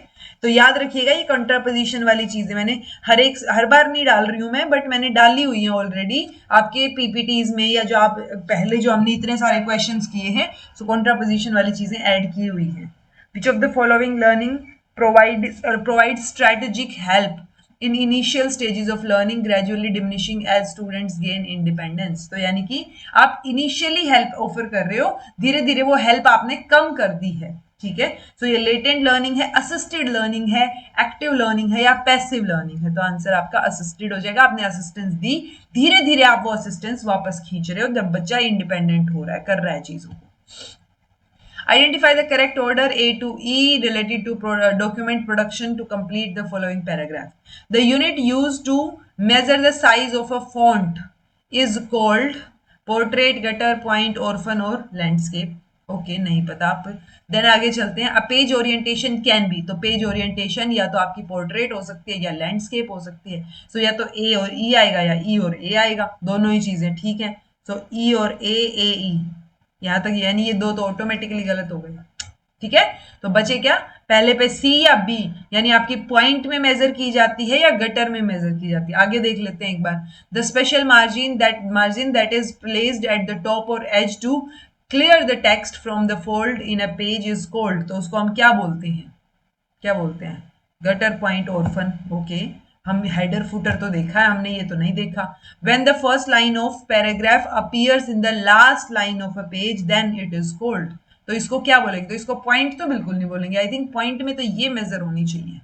तो याद रखिएगा ये कंट्रापोजिशन वाली चीजें मैंने हर बार नहीं डाल रही हूं मैं, बट मैंने डाली हुई है ऑलरेडी आपके पीपीटीज में, या जो आप पहले जो हमने इतने सारे क्वेश्चंस किए हैं, सो कंट्रापोजिशन वाली चीजें ऐड की हुई है। Which of the following learning provide strategic help in initial stages of learning gradually diminishing as students gain independence. तो यानी कि आप इनिशियली हेल्प ऑफर कर रहे हो, धीरे धीरे वो हेल्प आपने कम कर दी है, ठीक है। सो ये लेटेंट लर्निंग है, असिस्टेड लर्निंग है, एक्टिव लर्निंग है या पैसिव लर्निंग है, तो आंसर आपका असिस्टेड हो जाएगा। आपने असिस्टेंस दी, धीरे धीरे आप वो असिस्टेंस वापस खींच रहे हो जब बच्चा इंडिपेंडेंट हो रहा है, कर रहा है चीजों को। Identify the correct order A to E related to document production to complete the following paragraph. The unit used to measure the size of a font is called portrait, gutter, point, orphan और landscape. Okay नहीं पता आप। Then आगे चलते हैं, a page orientation can be, तो page orientation या तो आपकी पोर्ट्रेट हो सकती है या लैंडस्केप हो सकती है। सो या तो ए और ई आएगा या ई और ए आएगा, दोनों ही चीजें ठीक है। सो ई और ए ई, यहां तक, यानी ये दो तो ऑटोमेटिकली गलत हो गए, ठीक है। तो बचे क्या, पहले पे सी या बी, यानी आपकी पॉइंट में मेजर की जाती है या गटर में मेजर की जाती है। आगे देख लेते हैं एक बार। The special margin that is placed at the top और edge to clear the text from the fold in a page is called, तो उसको हम क्या बोलते हैं, क्या बोलते हैं, गटर, पॉइंट, ऑर्फन, ओके। हम हेडर फुटर तो देखा है हमने, ये तो नहीं देखा। When the first line of paragraph appears in the last line of a page then it is called, तो इसको क्या बोलेंगे, तो इसको पॉइंट तो बिल्कुल नहीं बोलेंगे, आई थिंक पॉइंट में तो ये मेजर होनी चाहिए।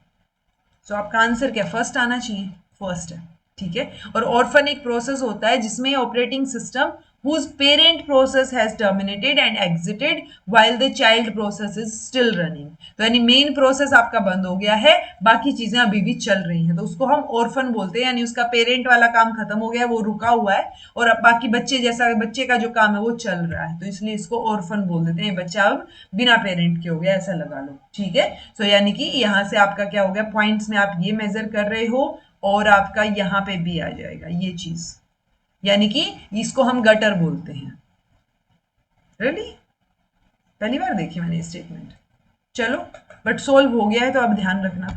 सो आपका आंसर क्या, फर्स्ट आना चाहिए, फर्स्ट है, ठीक है। और ऑर्फन एक प्रोसेस होता है जिसमें operating system whose parent process has terminated and exited while the child process is still running, तो यानी मेन प्रोसेस आपका बंद हो गया है, बाकी चीजें अभी भी चल रही हैं, तो उसको हम ऑर्फन बोलते हैं, यानी उसका पेरेंट वाला काम खत्म हो गया, वो रुका हुआ है, और अब बाकी बच्चे का जो काम है वो चल रहा है, तो इसलिए इसको ऑर्फन बोल देते हैं। बच्चा अब बिना पेरेंट के हो गया, ऐसा लगा लो, ठीक है। सो यानी कि यहां से आपका क्या हो गया, पॉइंट्स में आप ये मेजर कर रहे हो और आपका यहाँ पे भी आ जाएगा ये चीज, यानी कि इसको हम गटर बोलते हैं। रियली पहली बार देखी मैंने स्टेटमेंट, चलो बट सोल्व हो गया है, तो अब ध्यान रखना।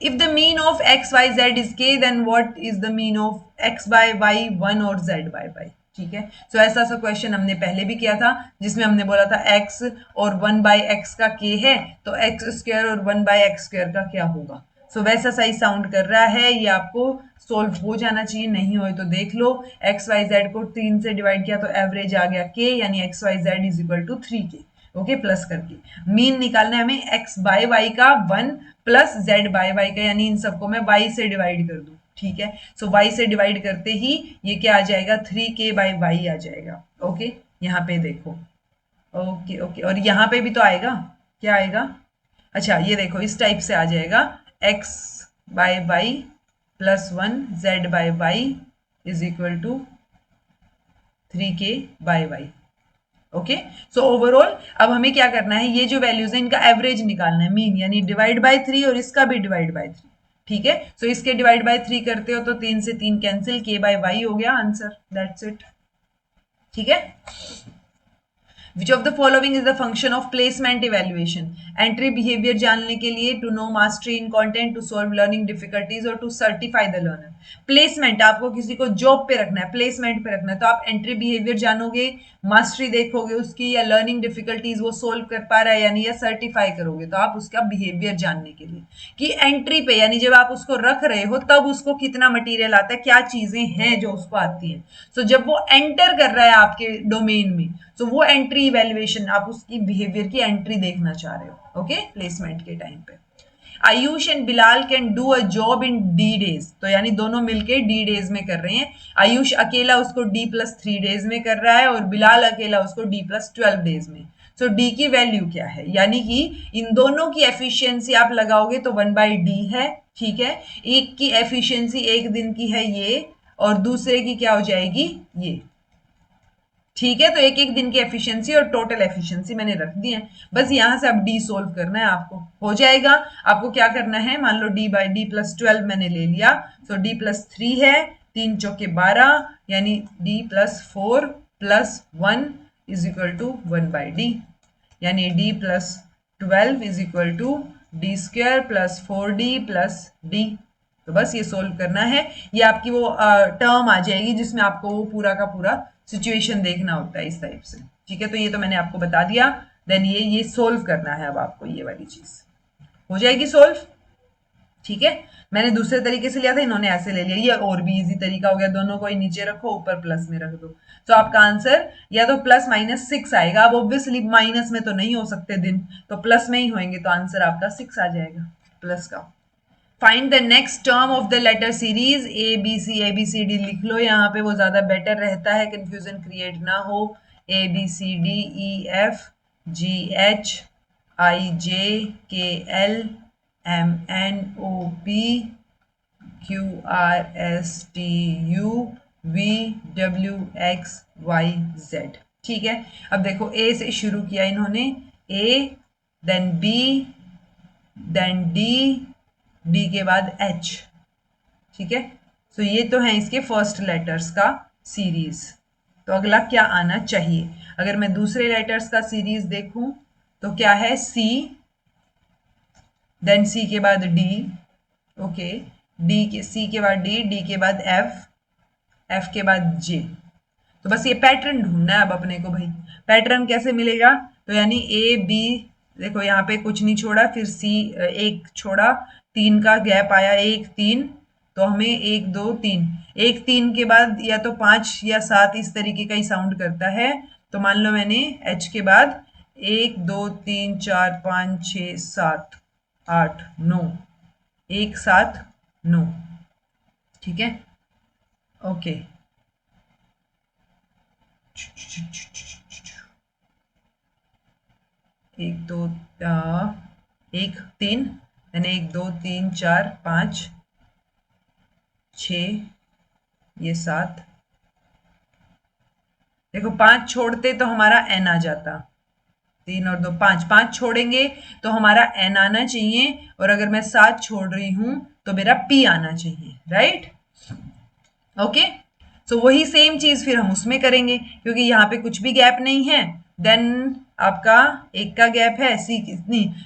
If the mean of x y z is k, then what is the mean of x by y one और जेड बाय वाई, ठीक है। सो ऐसा सा क्वेश्चन हमने पहले भी किया था, जिसमें हमने बोला था एक्स और वन बाय एक्स का के है, तो एक्स स्क्वायर और वन बाय एक्स स्क्वायर का क्या होगा। सो वैसा सही साउंड कर रहा है, ये आपको सोल्व हो जाना चाहिए, नहीं हो तो देख लो। एक्स वाई जेड को 3 से डिवाइड किया तो एवरेज आ गया के, यानी x y z is equal to 3k, okay. Plus करके मीन निकालना है हमें एक्स बाय वाई का 1 प्लस जेड बाय वाई का, यानी इन सबको मैं वाई से डिवाइड कर दूं, ठीक है। सो y से डिवाइड करते ही ये क्या आ जाएगा, 3k/y आ जाएगा। ओके, यहाँ पे देखो, ओके ओके, और यहाँ पे भी तो आएगा, क्या आएगा, अच्छा ये देखो इस टाइप से आ जाएगा, x/y + 1 z/y is equal to 3k/y। Okay, so overall अब हमें क्या करना है, ये जो वैल्यूज है इनका एवरेज निकालना है, मीन, यानी डिवाइड बाय 3 और इसका भी डिवाइड बाय 3। ठीक है, सो इसके डिवाइड बाय 3 करते हो तो 3 से 3 कैंसिल, k/y हो गया आंसर, दैट्स इट। ठीक है, Which of the following is the function of placement evaluation? Entry behavior जानने के लिए, to know mastery in content, to solve learning difficulties और to certify the learner. Placement, आपको किसी को जॉब पे रखना है, प्लेसमेंट पे रखना है, तो आप एंट्री बिहेवियर जानोगे, मास्टरी देखोगे उसकी, या लर्निंग डिफिकल्टीज वो सोल्व कर पा रहा है यानी, या सर्टिफाई करोगे, तो आप उसका बिहेवियर जानने के लिए कि एंट्री पे, यानी जब आप उसको रख रहे हो तब उसको कितना मटेरियल आता है, क्या चीजें हैं जो उसको आती हैं। सो जब वो एंटर कर रहा है आपके डोमेन में, तो वो एंट्री इवेल्युएशन, आप उसकी बिहेवियर की एंट्री देखना चाह रहे हो। ओके, प्लेसमेंट के टाइम पे Ayush and Bilal can do a job in D days, तो यानी दोनों मिलके डी डेज में कर रहे हैं। आयुष अकेला उसको d+3 डेज में कर रहा है और बिलाल अकेला उसको d+12 डेज में। सो डी की वैल्यू क्या है, यानी कि इन दोनों की एफिशिएंसी आप लगाओगे तो 1/d है। ठीक है, एक की एफिशिएंसी एक दिन की है ये, और दूसरे की क्या हो जाएगी ये। ठीक है, तो एक एक दिन की एफिशिएंसी और टोटल एफिशिएंसी मैंने रख दी है, बस यहां से अब डी सोल्व करना है आपको, हो जाएगा। आपको क्या करना है, मान लो d/d+12 मैंने ले लिया, सो d+3 है, 3 चौके 12, यानी d+4 + 1 is equal to 1/d, यानी d+12 is equal to d² + 4d + d। तो बस ये सोल्व करना है, ये आपकी वो टर्म आ जाएगी जिसमें आपको वो पूरा का पूरा सिचुएशन देखना होता है इस टाइप से। ठीक है, तो ये तो मैंने आपको बता दिया, देन ये सोल्व करना है अब आपको, ये वाली चीज हो जाएगी सोल्व। ठीक है, मैंने दूसरे तरीके से लिया था, इन्होंने ऐसे ले लिया, ये और भी इजी तरीका हो गया, दोनों को ही नीचे रखो, ऊपर प्लस में रख दो, तो आपका आंसर या तो +-6 आएगा। अब ऑब्वियसली माइनस में तो नहीं हो सकते दिन, तो प्लस में ही होंगे, तो आंसर आपका 6 आ जाएगा प्लस का। Find the next term of the letter series ABCD लिख लो, यहाँ पे वो ज्यादा बेटर रहता है, कंफ्यूजन क्रिएट ना हो। ABCDEFGHIMNOPQRSTUVWXYZ। ठीक है, अब देखो A से शुरू किया इन्होंने, A, then B, then D, D के बाद H। ठीक है, सो ये तो है इसके फर्स्ट लेटर्स का सीरीज, तो अगला क्या आना चाहिए। अगर मैं दूसरे लेटर्स का सीरीज देखूं तो क्या है, C, देन C के बाद D, ओके, C के बाद D के बाद F के बाद J। तो बस ये पैटर्न ढूंढना है अब अपने को भाई। पैटर्न कैसे मिलेगा, तो यानी A B, देखो यहाँ पे कुछ नहीं छोड़ा, फिर C एक छोड़ा, 3 का गैप आया, 1 3, तो हमें 1 2 3, 1 3 के बाद या तो 5 या 7 इस तरीके का ही साउंड करता है। तो मान लो मैंने H के बाद 1 2 3 4 5 6 7 8 9, 1 7 9। ठीक है, ओके, 1 2 1 3, 1 2 3 4 5 6, ये 7, देखो 5 छोड़ते तो हमारा n आ जाता, 3 और 2 5, 5 छोड़ेंगे तो हमारा n आना चाहिए, और अगर मैं 7 छोड़ रही हूं तो मेरा p आना चाहिए, राइट। ओके, सो वही सेम चीज फिर हम उसमें करेंगे, क्योंकि यहाँ पे कुछ भी गैप नहीं है, देन आपका एक का गैप है,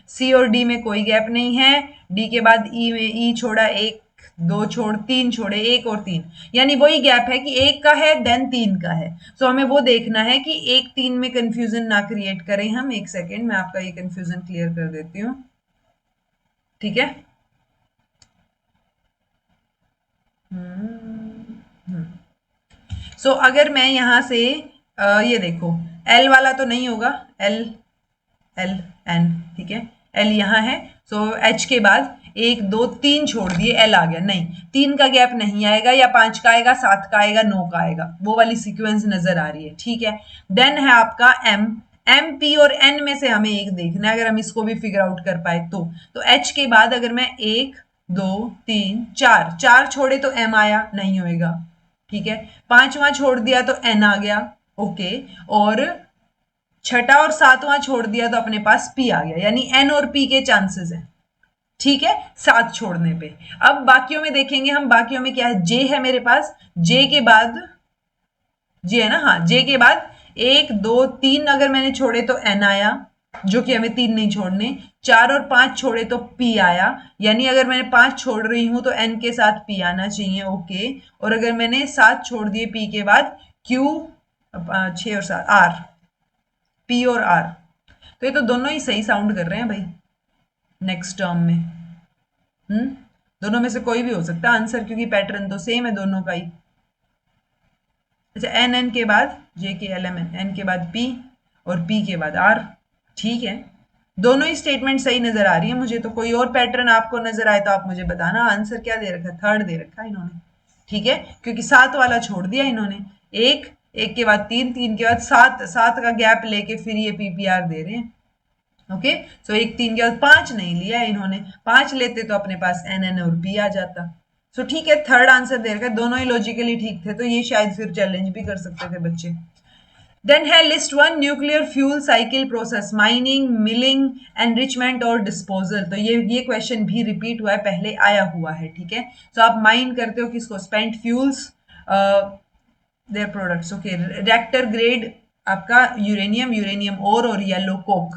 C और D में कोई गैप नहीं है, D के बाद E में E छोड़ा, 1 2 छोड़ 3 छोड़े, 1 और 3, यानी वही गैप है कि 1 का है देन 3 का है। सो हमें वो देखना है कि 1 3 में कंफ्यूजन ना क्रिएट करें हम। एक सेकेंड, मैं आपका ये कंफ्यूजन क्लियर कर देती हूँ। ठीक है, सो अगर मैं यहां से ये देखो, L वाला तो नहीं होगा, L L N, ठीक है, L यहाँ है, सो H के बाद 1 2 3 छोड़ दिए, एल आ गया, नहीं 3 का गैप नहीं आएगा, या 5 का आएगा, 7 का आएगा, 9 का आएगा, वो वाली सीक्वेंस नजर आ रही है, ठीक है। देन है आपका एम, एम पी और एन में से हमें एक देखना है, अगर हम इसको भी फिगर आउट कर पाए तो एच के बाद अगर मैं 1 2 3 4 4 छोड़े तो एम आया, नहीं होएगा, ठीक है। 5वां छोड़ दिया तो एन आ गया, ओके, और छठा और 7वां छोड़ दिया तो अपने पास पी आ गया, यानी एन और पी के चांसेस हैं, ठीक है, 7 छोड़ने पे। अब बाकियों में देखेंगे हम, बाकियों में क्या है, जे है मेरे पास, जे के बाद जे है ना, हाँ, जे के बाद 1 2 3 अगर मैंने छोड़े तो एन आया, जो कि हमें 3 नहीं छोड़ने, 4 और 5 छोड़े तो पी आया, यानी अगर मैंने 5 छोड़ रही हूं तो एन के साथ पी आना चाहिए, ओके। और अगर मैंने 7 छोड़ दिए पी के बाद, क्यू, 6 और 7 आर, पी और आर, तो ये तो दोनों ही सही साउंड कर रहे हैं भाई नेक्स्ट टर्म में, दोनों में से कोई भी हो सकता है आंसर, क्योंकि पैटर्न तो सेम है दोनों का ही। अच्छा, एन एन के बाद जे के एल एम एन, एन के बाद पी और पी के बाद आर, ठीक है, दोनों ही स्टेटमेंट सही नजर आ रही है मुझे, तो कोई और पैटर्न आपको नजर आए तो आप मुझे बताना। आंसर क्या दे रखा है, 3rd दे रखा है इन्होंने, ठीक है, क्योंकि 7 वाला छोड़ दिया इन्होंने, एक एक के बाद 3 3 के बाद 7, 7 का गैप लेके फिर ये पीपीआर दे रहे हैं, ओके। सो 1 3 के बाद 5 नहीं लिया इन्होंने, 5 लेते तो अपने पास एन एन और पी आ जाता। सो ठीक है, 3rd आंसर दे रखा है, दोनों ही लॉजिकली ठीक थे, तो ये शायद फिर चैलेंज भी कर सकते थे बच्चे। देन है list 1 nuclear fuel cycle process, mining, milling, enrichment और डिस्पोजल। तो ये क्वेश्चन भी रिपीट हुआ है, पहले आया हुआ है, ठीक है। सो आप माइन करते हो किसको, spent fuels, their products, okay. Reactor grade आपका यूरेनियम, यूरेनियम और येलो कोक,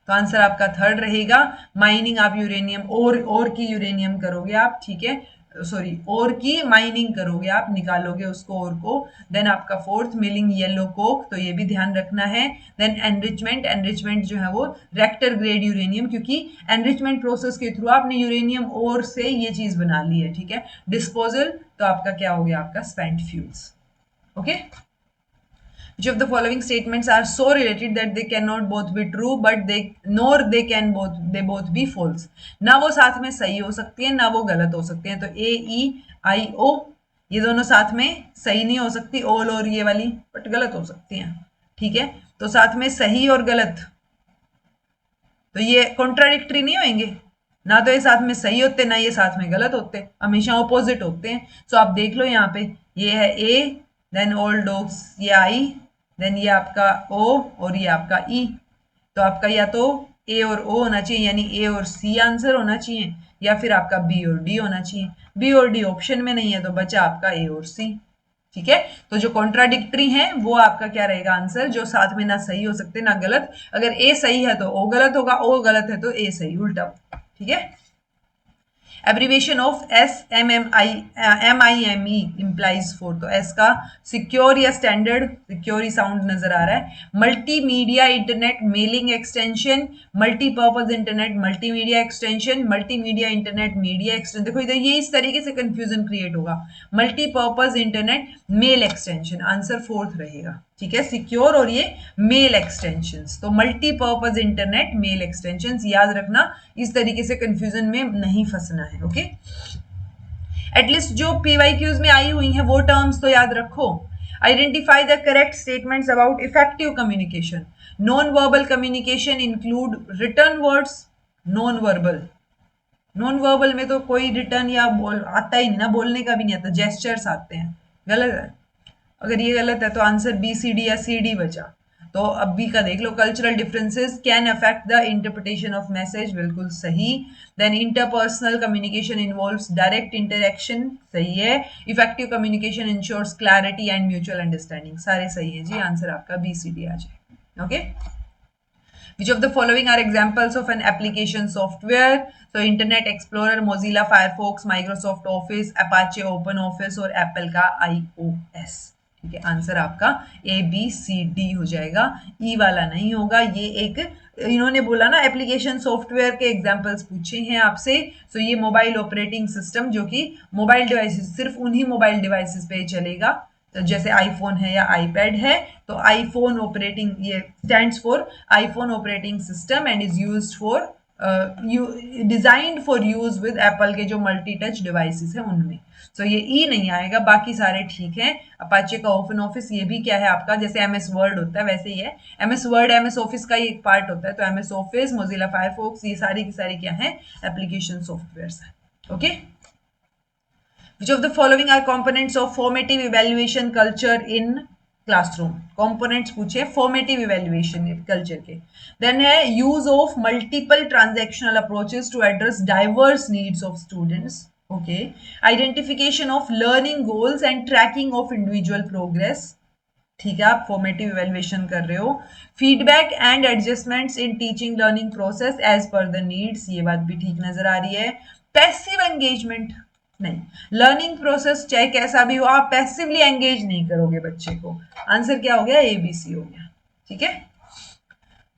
तो आंसर आपका 3rd रहेगा। माइनिंग आप यूरेनियम और की यूरेनियम करोगे आप, ठीक है, सॉरी और की माइनिंग करोगे आप, निकालोगे उसको और को। देन आपका 4th मिलिंग येलो कोक, तो ये भी ध्यान रखना है। देन एनरिचमेंट, एनरिचमेंट जो है वो रिएक्टर ग्रेड यूरेनियम, क्योंकि एनरिचमेंट प्रोसेस के थ्रू आपने यूरेनियम और से ये चीज बना ली है, ठीक है। डिस्पोजल तो आपका क्या हो गया, आपका spent fuels, okay. Which of the following statements are so related that they cannot both be true but they both be false? ना वो साथ में सही हो सकती है, ना वो गलत हो सकती है, तो ए ई आई ओ ये दोनों साथ में सही नहीं हो सकती, ऑल और ये वाली, बट गलत हो सकती हैं, ठीक है। तो साथ में सही और गलत, तो ये कॉन्ट्राडिक्टरी नहीं होंगे, ना तो ये साथ में सही होते ना ये साथ में गलत होते, हमेशा ऑपोजिट होते हैं। सो आप देख लो यहाँ पे, ये है ए, देन ऑल डॉग्स ये आई, देन ये आपका ओ और ये आपका ई, तो आपका या तो ए और ओ होना चाहिए, यानी ए और सी आंसर होना चाहिए, या फिर आपका बी और डी होना चाहिए। बी और डी ऑप्शन में नहीं है, तो बचा आपका ए और सी, ठीक है। तो जो कॉन्ट्राडिक्टरी है वो आपका क्या रहेगा आंसर, जो साथ में ना सही हो सकते ना गलत, अगर ए सही है तो ओ गलत होगा, ओ गलत है तो ए सही, उल्टा, ठीक है। Abbreviation of S M M I MIME implies for, तो एस का सिक्योर या स्टैंडर्ड, सिक्योर ही साउंड नजर आ रहा है। Multimedia internet mailing extension, multipurpose internet multimedia extension, multimedia internet media extension. देखो इधर ये इस तरीके से कंफ्यूजन क्रिएट होगा, multipurpose internet mail extension, answer 4th रहेगा, ठीक है, सिक्योर और ये मेल एक्सटेंशंस, तो मल्टीपर्पज इंटरनेट मेल एक्सटेंशंस याद रखना, इस तरीके से कंफ्यूजन में नहीं फंसना है, ओके। एटलीस्ट जो PYQs में आई हुई हैं वो टर्म्स तो याद रखो। Identify the correct statements about effective communication. Non verbal communication include written words, non verbal में तो कोई रिटर्न या बोल आता ही नहीं ना, बोलने का भी नहीं आता, जेस्चर्स आते हैं, गलत है। अगर ये गलत है तो आंसर बी सी डी या सी डी बचा, तो अब बी का देख लो। Cultural differences can affect the interpretation of message, बिल्कुल सही। Then interpersonal communication involves direct interaction, सही है। Effective communication ensures clarity and mutual understanding, सारे सही है जी, आंसर आपका बी सी डी आ जाए, okay. Which of the following are examples of an application software? So Internet Explorer, Mozilla Firefox, Microsoft Office, Apache OpenOffice और Apple का iOS, ठीक है। आंसर आपका ABCD हो जाएगा, ई वाला नहीं होगा। ये एक इन्होंने बोला ना एप्लीकेशन सॉफ्टवेयर के एग्जांपल्स पूछे हैं आपसे, तो ये मोबाइल ऑपरेटिंग सिस्टम जो कि मोबाइल डिवाइसेस, सिर्फ उन्हीं मोबाइल डिवाइसेस पे चलेगा, तो जैसे आईफोन है या आईपैड है, तो आईफोन ऑपरेटिंग, ये stands for iPhone operating system and is used for designed for use with Apple के जो मल्टी टच डिवाइसेस है उनमें। सो ये ई नहीं आएगा, बाकी सारे ठीक है। अपाचे का ओपन ऑफिस ये भी क्या है आपका, जैसे एमएस वर्ड होता है वैसे ही है। एमएस वर्ड एमएस ऑफिस का ही एक पार्ट होता है, तो एमएस ऑफिस, मोजिला फायरफॉक्स, ये सारी की सारी क्या है, एप्लीकेशन सॉफ्टवेयर है। Okay, which of the following are components of formative evaluation culture in classroom? components पूछे formative evaluation culture के। then है use of multiple transactional approaches to address diverse needs of students। okay, identification of learning goals and tracking of individual progress। ठीक है, आप formative evaluation कर रहे हो। Feedback and adjustments in teaching learning process as per the needs, ये बात भी ठीक नजर आ रही है। पैसिव एंगेजमेंट नहीं, लर्निंग प्रोसेस चाहे कैसा भी हो आप पैसिवली एंगेज नहीं करोगे बच्चे को। आंसर क्या हो गया, ABC हो गया। ठीक है,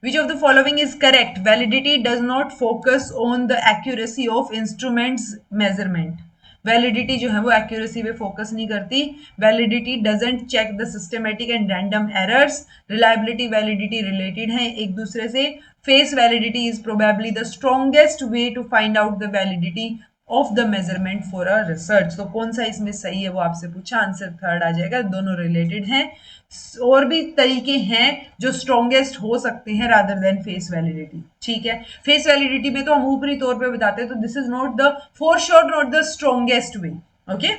Which of the following is correct? Validity does not focus on the accuracy of instruments measurement। Validity जो है वो एक्यूरेसी पे फोकस नहीं करती। Validity doesn't check the systematic and random errors. Reliability validity related है एक दूसरे से। Face validity is probably the strongest way to find out the validity of the measurement for a research. तो कौन सा इसमें सही है वो आपसे पूछा, आंसर थर्ड आ जाएगा, दोनों रिलेटेड हैं। और भी तरीके हैं जो स्ट्रॉन्गेस्ट हो सकते हैं रादर देन फेस वैलिडिटी। ठीक है, फेस वैलिडिटी में तो हम ऊपरी तौर पे बताते हैं, तो this is not the for sure not the strongest way. Okay,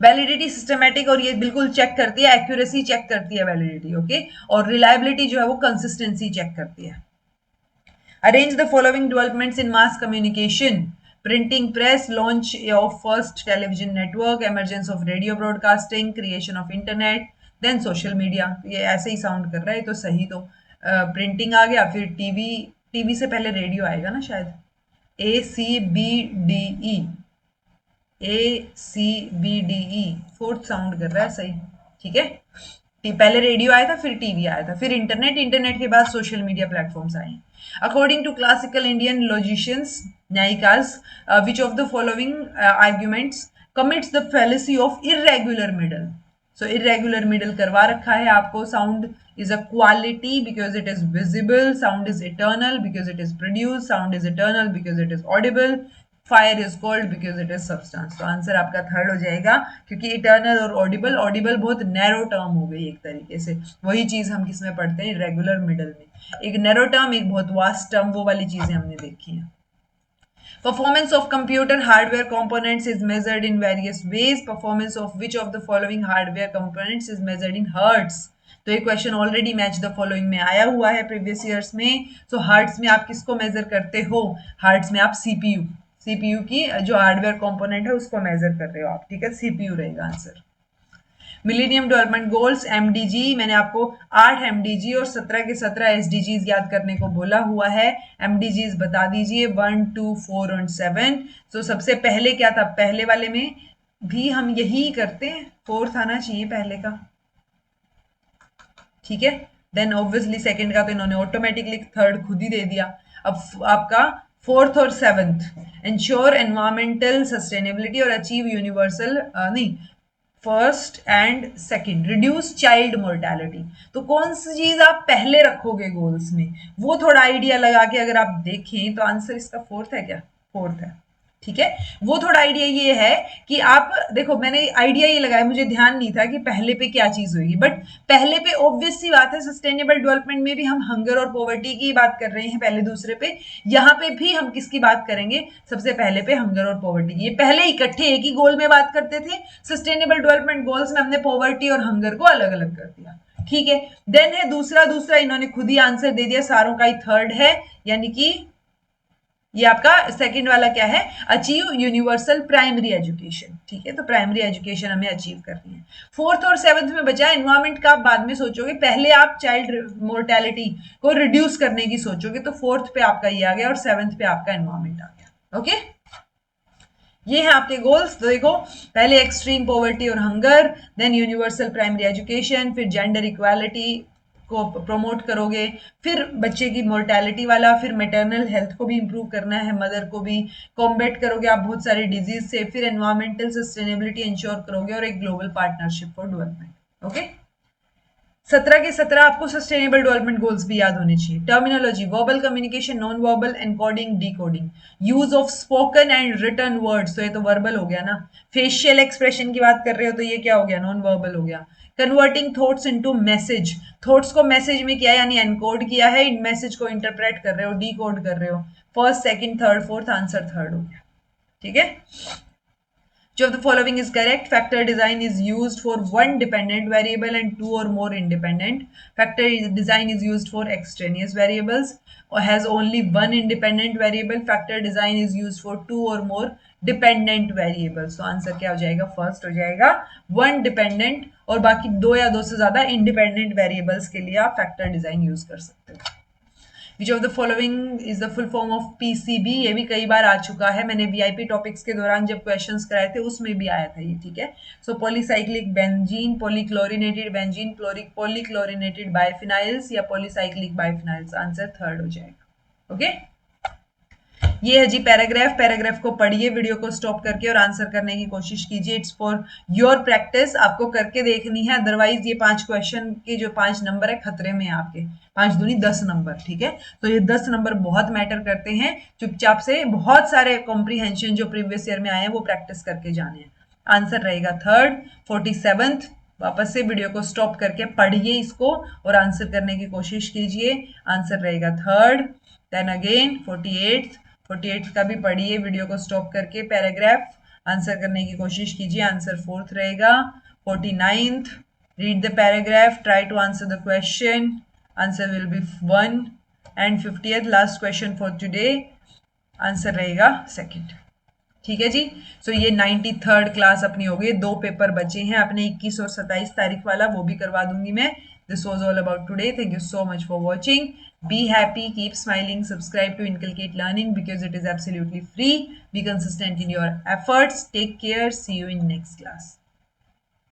validity systematic और ये बिल्कुल चेक करती है, एक्यूरेसी चेक करती है वैलिडिटी। ओके, और रिलायबिलिटी जो है वो कंसिस्टेंसी चेक करती है। Arrange the following developments in mass communication. Printing press, launch of first television network, emergence of radio broadcasting, creation of internet, then social media. ये ऐसे ही साउंड कर रहा है, तो सही तो प्रिंटिंग आ गया, फिर टीवी, टीवी से पहले रेडियो आएगा ना शायद। ACBDE, ACBDE फोर्थ साउंड कर रहा है, सही। ठीक है, पहले रेडियो आया था, फिर टीवी आया था, फिर इंटरनेट, इंटरनेट के बाद सोशल मीडिया प्लेटफॉर्म्स आए। According to classical Indian logicians न्यायिकास, which of the following arguments commits the fallacy of irregular middle. So irregular middle करवा रखा है आपको। Sound is a quality because it is visible, sound is eternal because it is produced, sound is eternal because it is audible, fire is cold because it is substance। तो answer आपका third हो जाएगा, क्योंकि eternal और Audible, Audible बहुत narrow term हो गई एक तरीके से। वही चीज हम किसमें पढ़ते हैं, रेगुलर मिडल में। एक नैरो टर्म, एक बहुत वास्ट टर्म, वो वाली चीजें हमने देखी हैं। Performance of computer hardware components is measured in various ways. Performance of which of the following hardware components is measured in hertz? तो ये question already match the following में आया हुआ है प्रीवियस ईयर्स में। सो हर्ट्स में आप किसको मेजर करते हो, हर्ट्स में आप सीपीयू, सीपीयू की जो हार्डवेयर कंपोनेंट है उसको मेजर कर रहे हो आप। ठीक है, सीपीयू रहेगा answer. Millennium development goals MDG, मैंने आपको 8 एमडीजी और 17 के 17 एसडीजीज याद करने को बोला हुआ है। एमडीजीज बता दीजिए, 1, 2, 4 और 7। तो सबसे पहले क्या था, पहले वाले में भी हम यही करते हैं, फोर्थ आना चाहिए पहले का। ठीक है, देन ऑब्वियसली सेकंड का तो इन्होंने ऑटोमेटिकली थर्ड खुद ही दे दिया। अब आपका फोर्थ और सेवंथ, इंश्योर एनवायरमेंटल सस्टेनेबिलिटी और अचीव यूनिवर्सल, नहीं, first and second, reduce child mortality. तो कौन सी चीज आप पहले रखोगे गोल्स में, वो थोड़ा आइडिया लगा के अगर आप देखें तो आंसर इसका फोर्थ है क्या, फोर्थ है। ठीक है, वो थोड़ा आइडिया ये है कि आप देखो, मैंने आइडिया ये लगाया, मुझे ध्यान नहीं था कि पहले पे क्या चीज होगी, बट पहले पे ऑब्वियस सी बात है, सस्टेनेबल डेवलपमेंट में भी हम हंगर और पॉवर्टी की बात कर रहे हैं पहले दूसरे पे, यहाँ पे भी हम किसकी बात करेंगे, सबसे पहले पे हंगर और पॉवर्टी की। ये पहले इकट्ठे एक ही गोल में बात करते थे, सस्टेनेबल डेवलपमेंट गोल्स में हमने पॉवर्टी और हंगर को अलग अलग कर दिया। ठीक है, देन है दूसरा इन्होंने खुद ही आंसर दे दिया, सारों का ही थर्ड है, यानी कि ये आपका सेकंड वाला क्या है, अचीव यूनिवर्सल प्राइमरी एजुकेशन। ठीक है, तो प्राइमरी एजुकेशन हमें अचीव करनी है। फोर्थ और सेवंथ में बचा एनवायरमेंट का, आप बाद में सोचोगे, पहले आप चाइल्ड मोर्टेलिटी को रिड्यूस करने की सोचोगे, तो फोर्थ पे आपका ये आ गया और सेवंथ पे आपका एनवायरमेंट आ गया। ओके, ये है आपके गोल्स। तो देखो, पहले एक्सट्रीम पॉवर्टी और hunger, then universal primary education, फिर जेंडर इक्वालिटी को प्रमोट करोगे, फिर बच्चे की मोर्टेलिटी वाला, फिर मैटरनल हेल्थ को भी इंप्रूव करना है, मदर को भी कॉम्बैट करोगे आप बहुत सारे डिजीज से, फिर एनवायरमेंटल सस्टेनेबिलिटी इंश्योर करोगे और एक global partnership for development. Okay, 17 के 17 आपको सस्टेनेबल डेवलपमेंट गोल्स भी याद होने चाहिए। Terminology, verbal communication, non verbal, encoding, decoding, use of spoken and written words, तो ये तो वर्बल हो गया ना। फेशियल एक्सप्रेशन की बात कर रहे हो तो ये क्या हो गया, नॉन वर्बल हो गया। Converting thoughts into message, thoughts को मैसेज में किया यानी एनकोड किया है, इन मैसेज को इंटरप्रेट कर रहे हो, डीकोड कर रहे हो। First, second, third, fourth, answer third हो गया। ठीक है, which of the following is correct? Factor design is used for one dependent variable and two or more independent. Factor design is used for extraneous variables or has only one independent variable. Factor design is used for two or more dependent variables. तो answer क्या हो जाएगा, first हो जाएगा। One dependent और बाकी दो या दो से ज्यादा इंडिपेंडेंट वेरिएबल्स के लिए आप फैक्टर डिजाइन यूज कर सकते हो। विच of the following is the full form of PCB, ये भी कई बार आ चुका है, मैंने वीआईपी टॉपिक्स के दौरान जब क्वेश्चंस कराए थे उसमें भी आया था ये। ठीक है, सो पॉलीसाइक्लिक बेंजीन, पॉलीक्लोरिनेटेड बेंजीन, पॉलीक्लोरिनेटेड बाइफिनाइल्स या पॉलीसाइक्लिक बाइफिनाइल्स, आंसर थर्ड हो जाएगा। ओके, ये है जी पैराग्राफ। पैराग्राफ को पढ़िए, वीडियो को स्टॉप करके और आंसर करने की कोशिश कीजिए। इट्स फॉर योर प्रैक्टिस, आपको करके देखनी है, अदरवाइज ये 5 क्वेश्चन के जो 5 नंबर है खतरे में है आपके। 5 दूनी 10 नंबर। ठीक है, तो ये 10 नंबर बहुत मैटर करते हैं। चुपचाप से बहुत सारे कॉम्प्रीहेंशन जो प्रीवियस ईयर में आए हैं वो प्रैक्टिस करके जाने हैं। आंसर रहेगा थर्ड। 47th, वापस से वीडियो को स्टॉप करके पढ़िए इसको और आंसर करने की कोशिश कीजिए। आंसर रहेगा थर्ड। देन अगेन 48th का भी पढ़िए, वीडियो को स्टॉप करके पैराग्राफ, आंसर करने की कोशिश कीजिए। आंसर फोर्थ रहेगा। 49th, read the paragraph, try to answer the question, answer will be 1। And 50th, last question for today, answer रहेगा सेकंड। ठीक है जी, सो ये 93rd क्लास अपनी हो गई। 2 पेपर बचे हैं अपने 21 और 27 तारीख वाला, वो भी करवा दूंगी मैं। This was all about today. Thank you so much for watching. Be happy, keep smiling, subscribe to Inculcate Learning because it is absolutely free. Be consistent in your efforts. Take care. See you in next class.